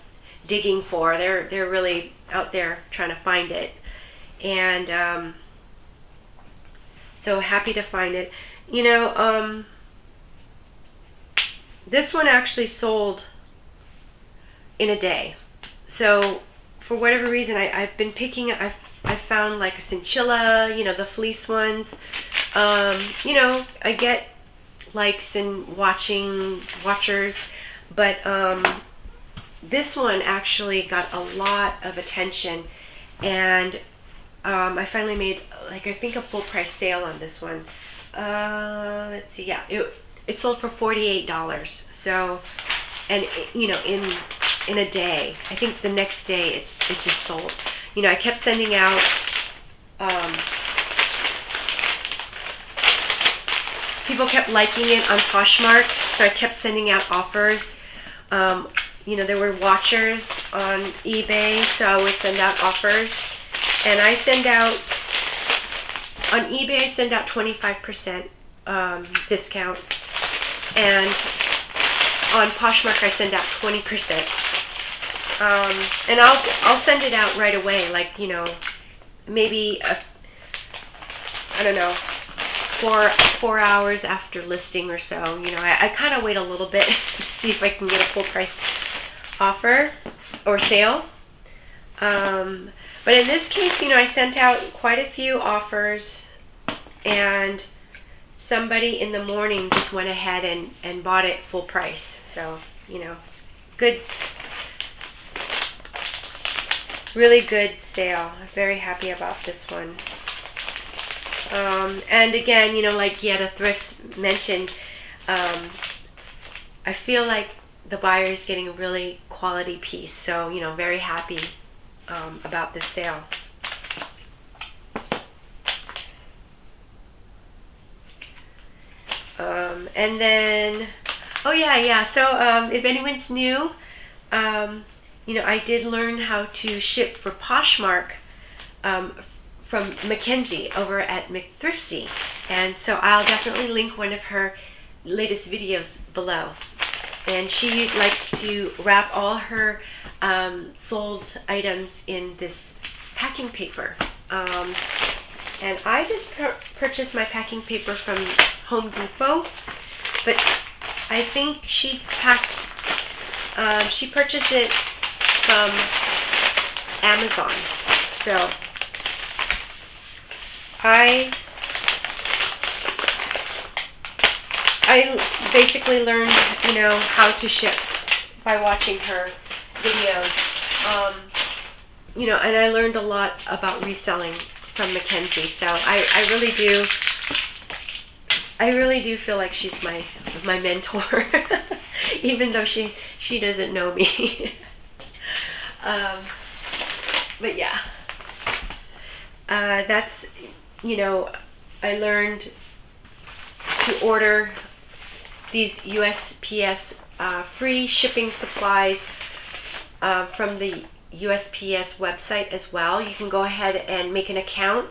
digging for. They're really out there trying to find it. And so happy to find it. You know, this one actually sold in a day. So for whatever reason, I've been picking up, I found like a cinchilla, you know, the fleece ones. You know, I get likes and watchers, but this one actually got a lot of attention, and I finally made, like, I think a full price sale on this one. Let's see, yeah, it sold for $48. So, and you know, in a day, I think the next day it just sold. You know, I kept sending out people kept liking it on Poshmark, so I kept sending out offers. You know, there were watchers on eBay, so I would send out offers. And I send out, on eBay, I send out 25% discounts. And on Poshmark, I send out 20%. And I'll send it out right away, like, you know, maybe, I don't know, 4 hours after listing or so. You know, I kind of wait a little bit to see if I can get a full price offer or sale. But in this case, you know, I sent out quite a few offers, and somebody in the morning just went ahead and bought it full price. So, you know, it's good, really good sale. I'm very happy about this one. And again, you know, like Yetta Thrifts mentioned, I feel like the buyer is getting a really quality piece. So, you know, very happy about this sale. And then, oh yeah. So if anyone's new, you know, I did learn how to ship for Poshmark from Mackenzie over at McThriftsy, and so I'll definitely link one of her latest videos below. And she likes to wrap all her sold items in this packing paper. And I just purchased my packing paper from Home Depot, but I think she purchased it from Amazon. So I basically learned, you know, how to ship by watching her videos. You know, and I learned a lot about reselling from Mackenzie. So I really do feel like she's my mentor, even though she doesn't know me. But yeah, that's, you know, I learned to order these USPS free shipping supplies from the USPS website as well. You can go ahead and make an account,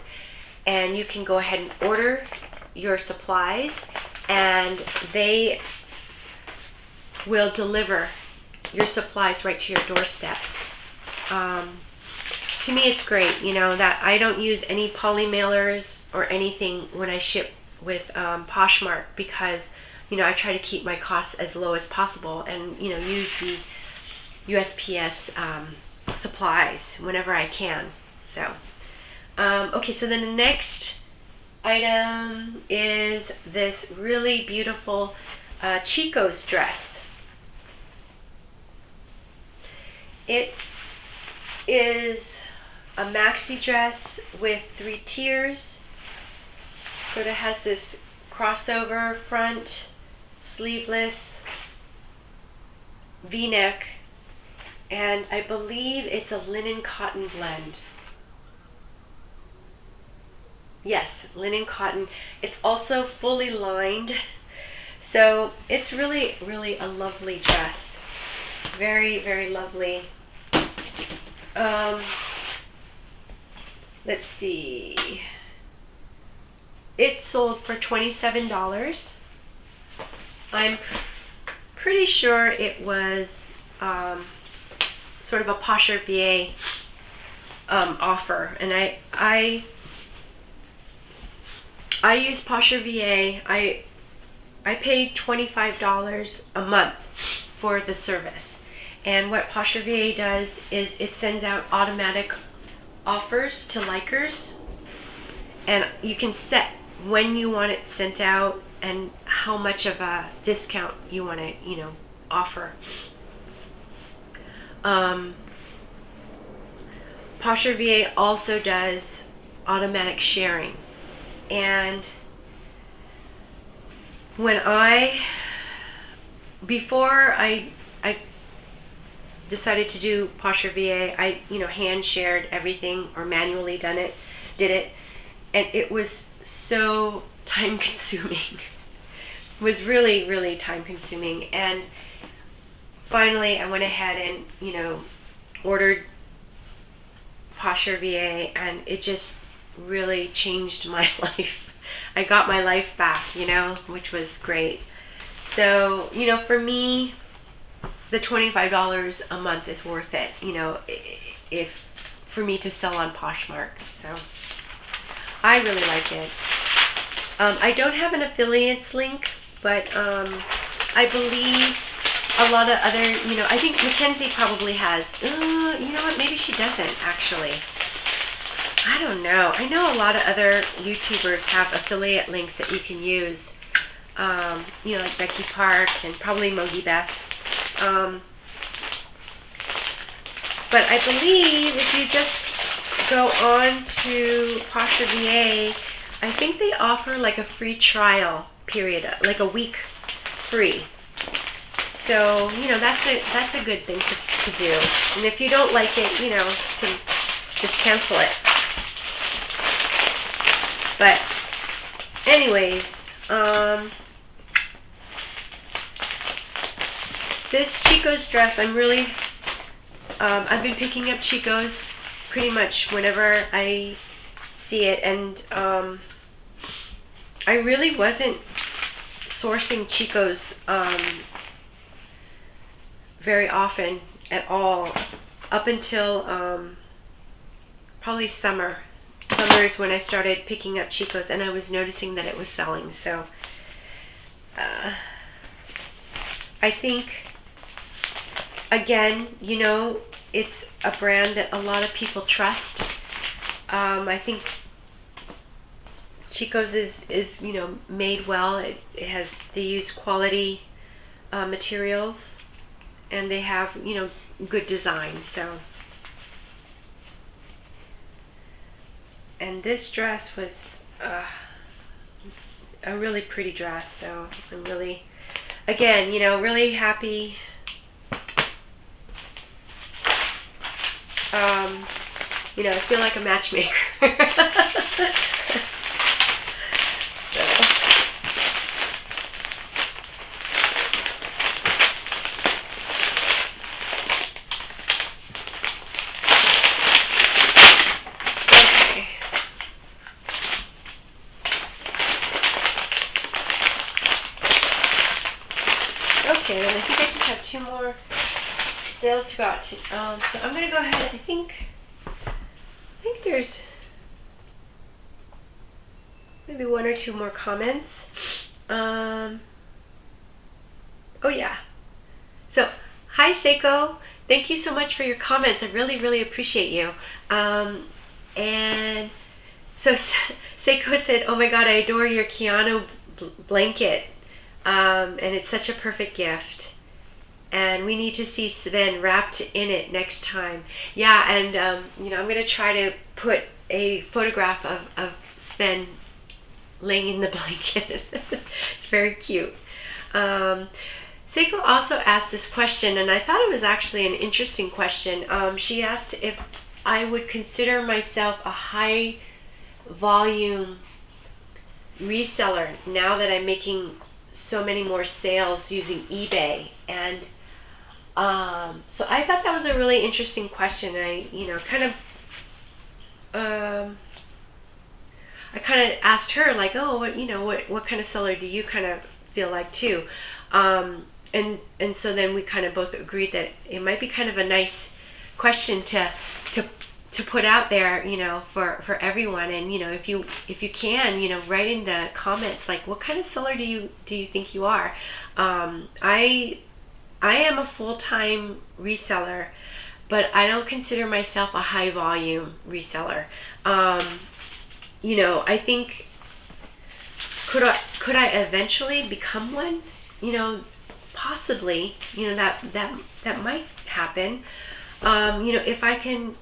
and you can go ahead and order your supplies, and they will deliver your supplies right to your doorstep. To me, it's great, you know, that I don't use any poly mailers or anything when I ship with Poshmark, because, you know, I try to keep my costs as low as possible, and, you know, use the USPS supplies whenever I can. So okay, so then the next item is this really beautiful Chico's dress. It is a maxi dress with 3 tiers. Sort of has this crossover front, sleeveless, V-neck, and I believe it's a linen cotton blend. Yes, linen cotton. It's also fully lined, so it's really, really a lovely dress. Very, very lovely. Let's see. It sold for $27. I'm pretty sure it was sort of a Posher VA offer, and I use Posher VA. I paid $25 a month for the service, and what Posher VA does is it sends out automatic offers to likers, and you can set when you want it sent out and how much of a discount you want to, you know, offer. Um, Posher VA also does automatic sharing. And before I decided to do Posher VA, I hand shared everything or manually did it, and it was so time consuming. It was really, really time consuming. And finally I went ahead and ordered Posher VA, and it just really changed my life. I got my life back, which was great. So, for me, the $25 a month is worth it, if for me to sell on Poshmark. So I really like it. I don't have an affiliates link, but I believe a lot of other, I think Mackenzie probably has. You know what? Maybe she doesn't, actually. I don't know. I know a lot of other YouTubers have affiliate links that you can use. Like Becky Park and probably Mogi Beth. But I believe if you just go on to Posher VA, I think they offer like a free trial period, like a week free. So, that's a good thing to do. And if you don't like it, you can just cancel it. But anyways, this Chico's dress, I've been picking up Chico's pretty much whenever I see it, and I really wasn't sourcing Chico's very often at all up until probably summer. Summer is when I started picking up Chico's, and I was noticing that it was selling. So I think, again, it's a brand that a lot of people trust. I think Chico's is made well. They use quality materials, and they have good design. So, and this dress was a really pretty dress. So I'm really, again, really happy. I feel like a matchmaker. Okay, and I think I just have 2 more sales to go out to. So I'm going to go ahead. I think there's maybe 1 or 2 more comments. Oh yeah. So, hi Seiko. Thank you so much for your comments. I really, really appreciate you. And so Seiko said, "Oh my God, I adore your Keanu blanket. And it's such a perfect gift. And we need to see Sven wrapped in it next time." Yeah, and I'm going to try to put a photograph of Sven laying in the blanket. It's very cute. Seiko also asked this question, and I thought it was actually an interesting question. She asked if I would consider myself a high volume reseller now that I'm making so many more sales using eBay. And so I thought that was a really interesting question. I kind of asked her, like, oh, what kind of seller do you kind of feel like too? And so then we kind of both agreed that it might be kind of a nice question to put out there, for everyone. And if you can, write in the comments, like, what kind of seller do you think you are? I am a full-time reseller, but I don't consider myself a high volume reseller. I think could I eventually become one? possibly, that might happen. If I can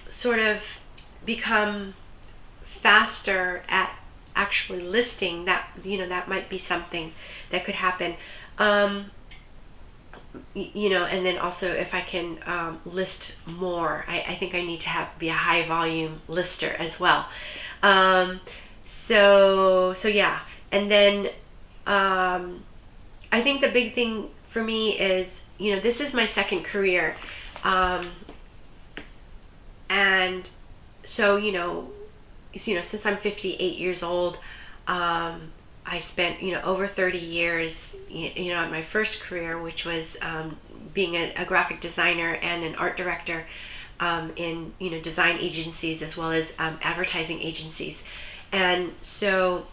sort of become faster at actually listing, that might be something that could happen. And then also if I can list more, I think I need to be a high volume lister as well. So yeah. And then I think the big thing for me is, this is my second career. And so, since I'm 58 years old, I spent, over 30 years, at my first career, which was being a graphic designer and an art director in, design agencies as well as advertising agencies. And so,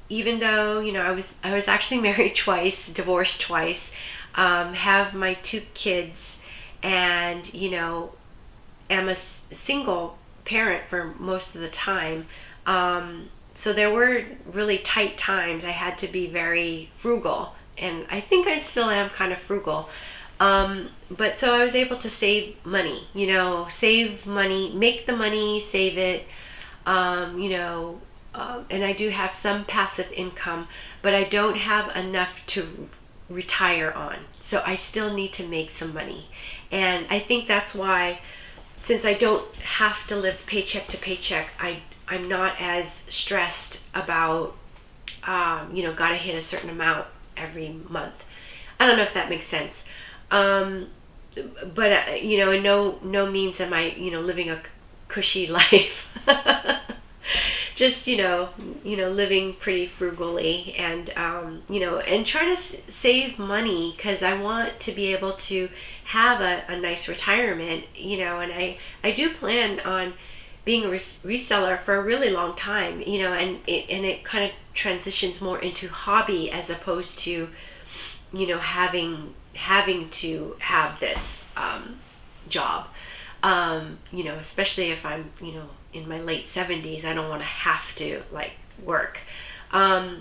even though, I was actually married twice, divorced twice, have my 2 kids, and, am a single parent for most of the time. So there were really tight times. I had to be very frugal, and I think I still am kind of frugal. But so I was able to save money, make the money, save it, and I do have some passive income, but I don't have enough to retire on. So I still need to make some money. And I think that's why, since I don't have to live paycheck to paycheck, I'm not as stressed about, gotta hit a certain amount every month. I don't know if that makes sense. But, in no means am I, living a cushy life. Just, living pretty frugally, and, and trying to save money, because I want to be able to have a nice retirement, and I do plan on being a reseller for a really long time, and it kind of transitions more into hobby as opposed to, having to have this job, especially if I'm, in my late 70s. I don't want to have to work, that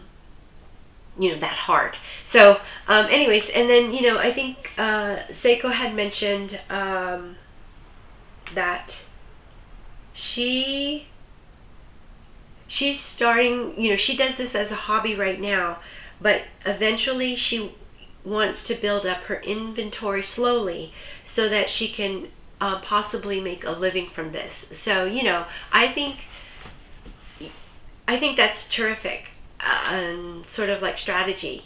hard. So, anyways, and then, I think Seiko had mentioned that she's starting, she does this as a hobby right now, but eventually she wants to build up her inventory slowly so that she can possibly make a living from this. So, I think that's terrific, sort of strategy,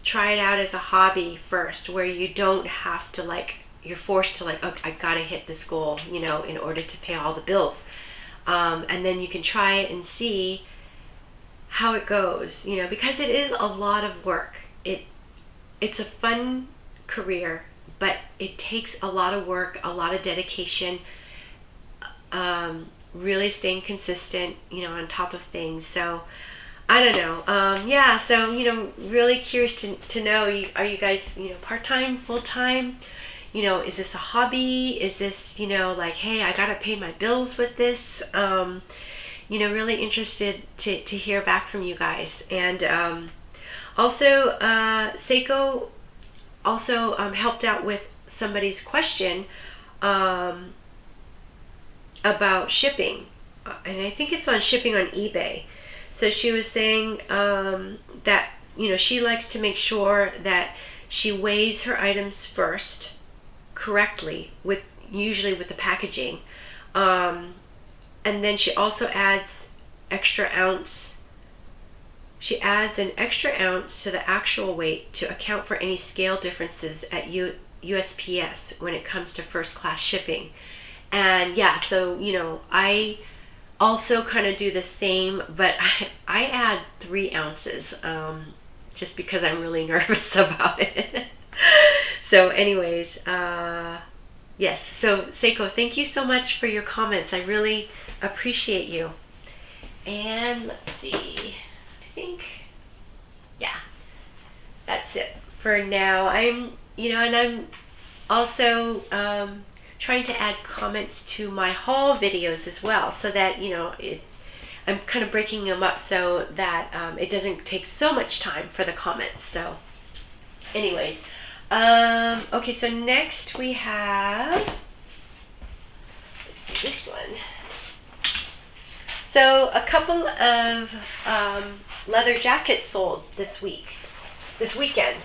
try it out as a hobby first, where you don't have to you're forced to oh, I gotta hit this goal, in order to pay all the bills. And then you can try it and see how it goes, because it is a lot of work. It's a fun career, but it takes a lot of work, a lot of dedication, really staying consistent, on top of things. So I don't know. Yeah, so, really curious to know, are you guys, part-time, full-time? Is this a hobby? Is this, hey, I gotta pay my bills with this? Really interested to hear back from you guys. And also, Seiko also helped out with somebody's question about shipping. And I think it's on shipping on eBay. So she was saying that, she likes to make sure that she weighs her items first correctly, usually with the packaging. And then she also adds extra ounce. She adds an extra ounce to the actual weight to account for any scale differences at USPS when it comes to first class shipping. And yeah, so, I also kind of do the same, but I add 3 ounces, just because I'm really nervous about it. So anyways, yes. So Seiko, thank you so much for your comments. I really appreciate you. And let's see, I think, yeah, that's it for now. I'm, and I'm also trying to add comments to my haul videos as well, so that, I'm kind of breaking them up so that it doesn't take so much time for the comments. So anyways, okay, so next we have, let's see this one. So a couple of leather jackets sold this weekend,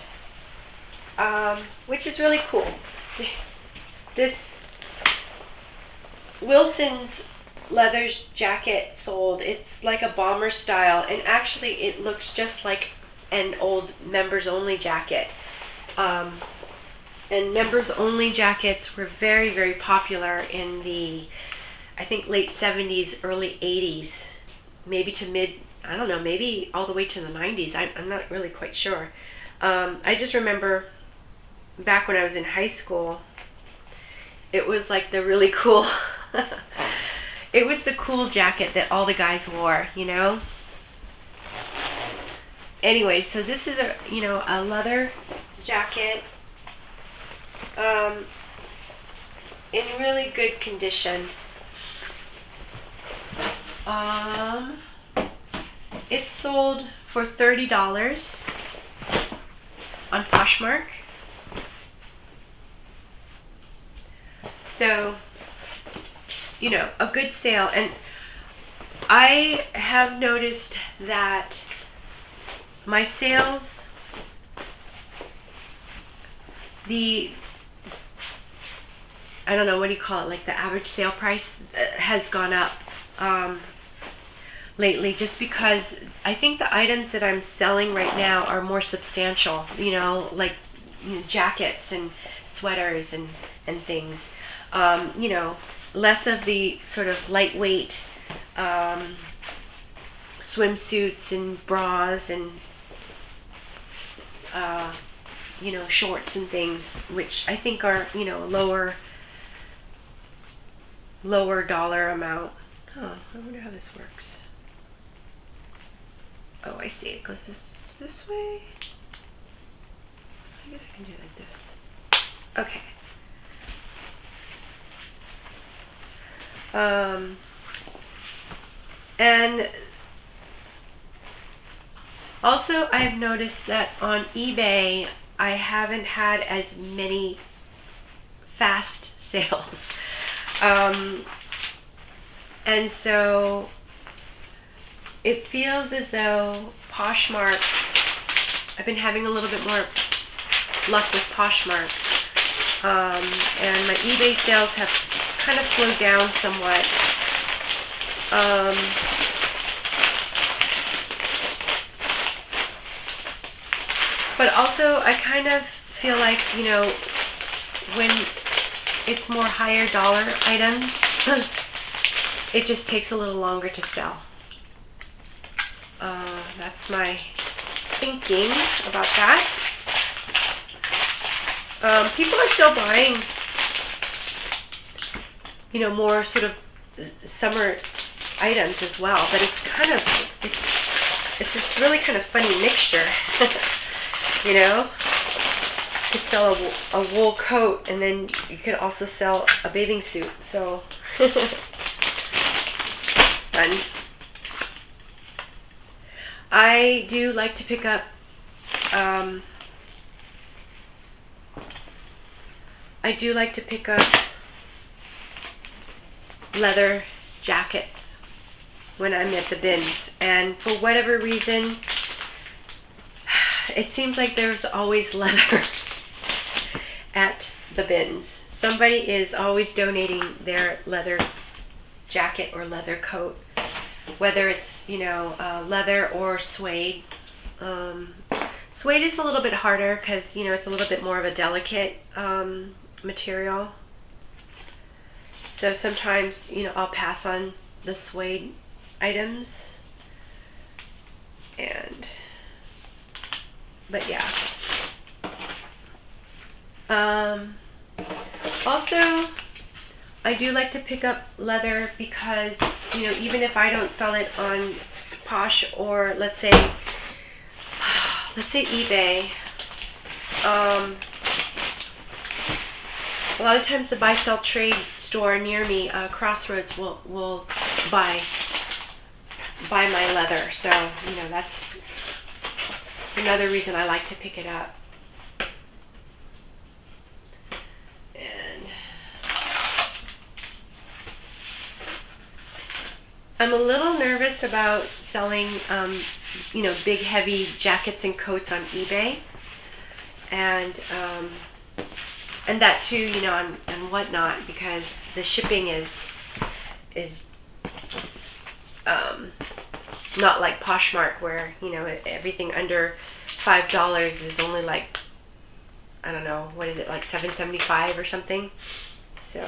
which is really cool. This Wilson's leather jacket sold. It's like a bomber style, and actually it looks just like an old members only jacket. And members only jackets were very, very popular in the, I think, late 70s, early 80s, maybe to mid, I don't know, maybe all the way to the 90s. I'm not really quite sure. I just remember back when I was in high school, it was like the really cool, it was the cool jacket that all the guys wore, you know? Anyway, so this is a, you know, a leather jacket, in really good condition. It sold for $30 on Poshmark. So, you know, a good sale. And I have noticed that my sales, I don't know, what do you call it, like the average sale price has gone up lately, just because I think the items that I'm selling right now are more substantial, you know, like, you know, jackets and sweaters and things, you know, less of the sort of lightweight swimsuits and bras and you know, shorts and things, which I think are, you know, lower dollar amount. Oh, I wonder how this works. Oh, I see. It goes this way. I guess I can do it like this. Okay. And also I've noticed that on eBay I haven't had as many fast sales. And so it feels as though Poshmark, I've been having a little bit more luck with Poshmark. And my eBay sales have kind of slowed down somewhat. But also I kind of feel like, you know, when it's more higher dollar items, it just takes a little longer to sell. That's my thinking about that. People are still buying, you know, more sort of summer items as well, but it's kind of, it's a really kind of funny mixture. You know, you could sell a wool coat, and then you could also sell a bathing suit. So fun. I do like to pick up leather jackets when I'm at the bins, and for whatever reason, it seems like there's always leather at the bins. Somebody is always donating their leather jacket or leather coat, whether it's, you know, leather or suede. Suede is a little bit harder because, you know, it's a little bit more of a delicate material. So sometimes, you know, I'll pass on the suede items. But yeah. Also, I do like to pick up leather because, you know, even if I don't sell it on Posh or let's say eBay, a lot of times the buy sell trade store near me, Crossroads, will buy buy my leather. So, you know, that's another reason I like to pick it up. And I'm a little nervous about selling, you know, big heavy jackets and coats on eBay. And that too, you know, and whatnot, because the shipping is not like Poshmark, where, you know, everything under $5 is only like, I don't know, what is it, like $7.75 or something. So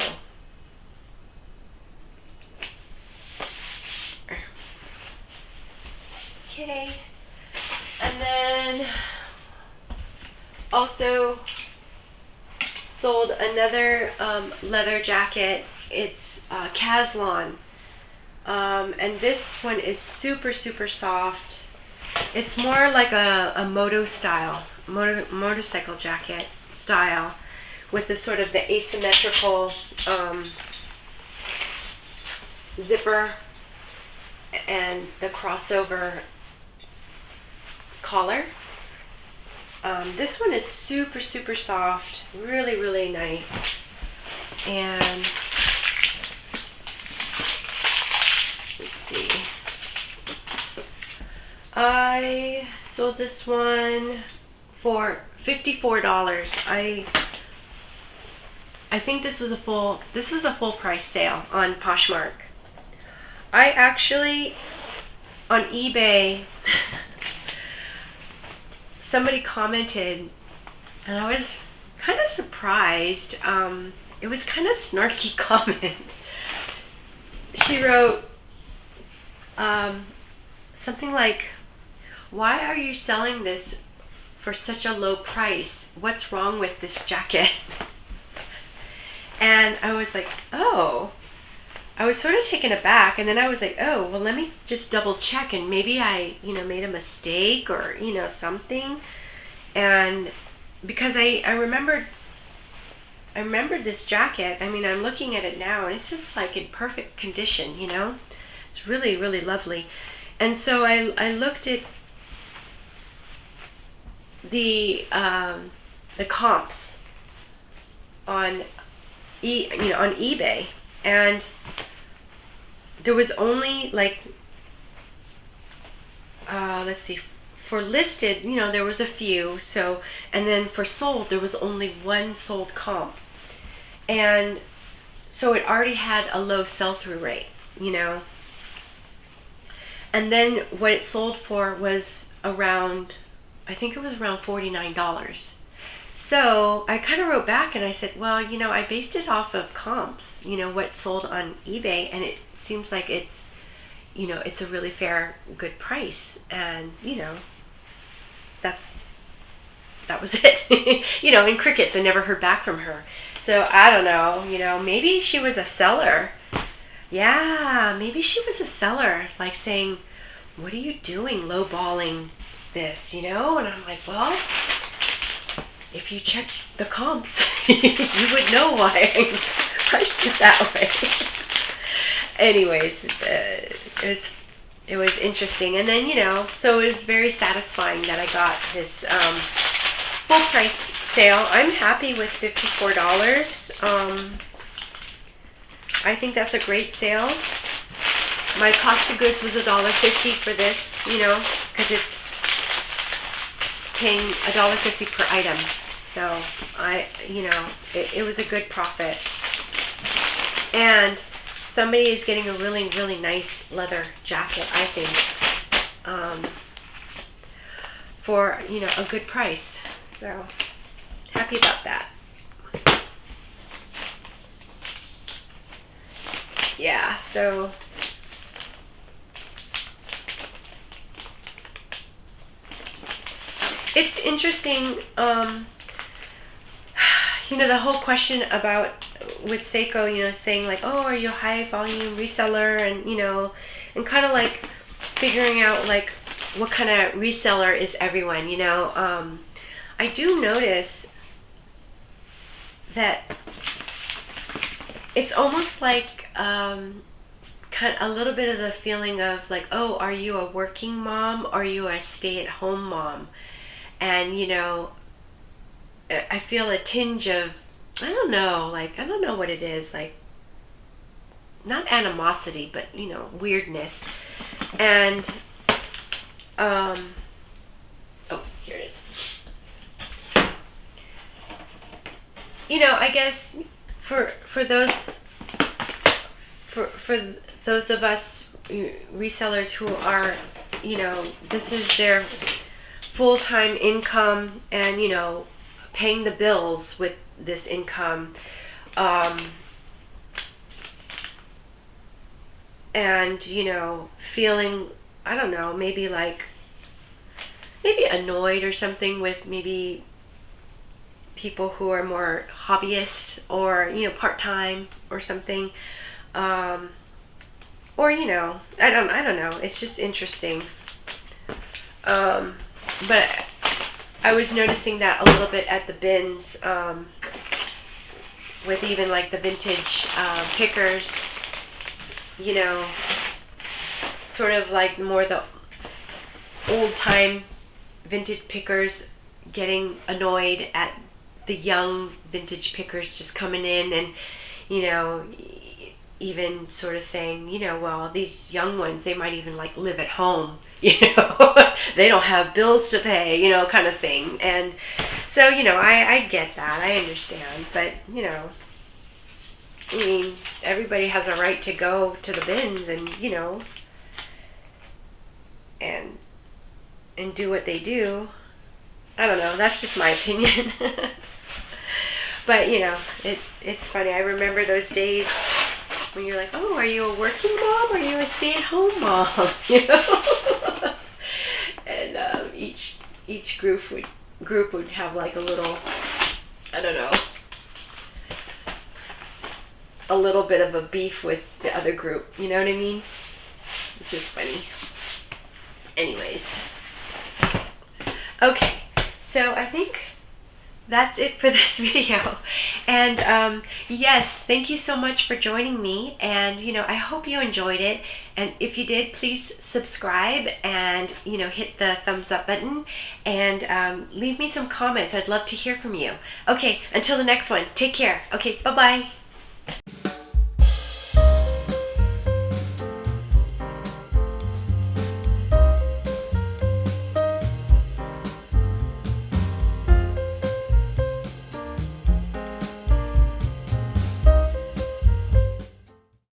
okay, and then also sold another leather jacket. It's Caslon, and this one is super soft. It's more like a motorcycle jacket style, with the sort of the asymmetrical zipper and the crossover collar. This one is super soft, really nice. And let's see, I sold this one for $54. I think this was a full price sale on Poshmark. I actually, on eBay, somebody commented, and I was kind of surprised. It was kind of snarky comment. She wrote something like, "Why are you selling this for such a low price? What's wrong with this jacket?" And I was like, oh. I was sort of taken aback, and then I was like, oh, well, let me just double check, and maybe I, you know, made a mistake, or, you know, something. And because I remembered this jacket. I mean, I'm looking at it now, and it's just like in perfect condition, you know. It's really lovely. And so I looked at the comps on on eBay, and there was only like let's see, for listed, you know, there was a few. So, and then for sold, there was only one sold comp, and so it already had a low sell-through rate, you know. And then what it sold for was around, I think it was around $49. So I kind of wrote back and I said, well, you know, I based it off of comps, you know, what sold on eBay, and it seems like it's, you know, it's a really fair, good price. And, you know, that was it. You know, in crickets, I never heard back from her. So I don't know, you know, maybe she was a seller. Yeah, maybe she was a seller, like saying, what are you doing lowballing this, you know? And I'm like, well, if you check the comps, you would know why I priced it that way. Anyways, it was interesting. And then, you know, so it was very satisfying that I got this full price sale. I'm happy with $54. I think that's a great sale. My cost of goods was $1.50 for this, you know, because it's paying $1.50 per item. So you know, it was a good profit. And somebody is getting a really, really nice leather jacket, I think, for, you know, a good price. So happy about that. Yeah, so it's interesting, you know, the whole question about with Seiko, you know, saying like, oh, are you a high volume reseller? And, you know, and kind of like figuring out like what kind of reseller is everyone, you know. I do notice that it's almost like kind kind of a little bit of the feeling of like, oh, are you a working mom or are you a stay-at-home mom? And I feel a tinge of, I don't know what it is, like, not animosity, but weirdness. And oh, here it is. I guess for those of us resellers who are, this is their full-time income, and paying the bills with this income, and feeling, I don't know, maybe annoyed or something with maybe people who are more hobbyists or part-time or something, or I don't know, it's just interesting. But I was noticing that a little bit at the bins, with even like the vintage pickers, sort of like more the old time vintage pickers getting annoyed at the young vintage pickers just coming in and even sort of saying, well, these young ones, they might even like live at home, they don't have bills to pay, kind of thing. And so, I get that, I understand, but I mean, everybody has a right to go to the bins and and do what they do. I don't know, that's just my opinion. But it's funny. I remember those days when you're like, oh, are you a working mom or are you a stay-at-home mom? And each group would have like a little, I don't know, a little bit of a beef with the other group. You know what I mean? Which is funny. Anyways. Okay, so I think that's it for this video. And yes, thank you so much for joining me, and I hope you enjoyed it. And if you did, please subscribe and hit the thumbs up button, and leave me some comments. I'd love to hear from you. Okay, until the next one, take care. Okay, bye bye.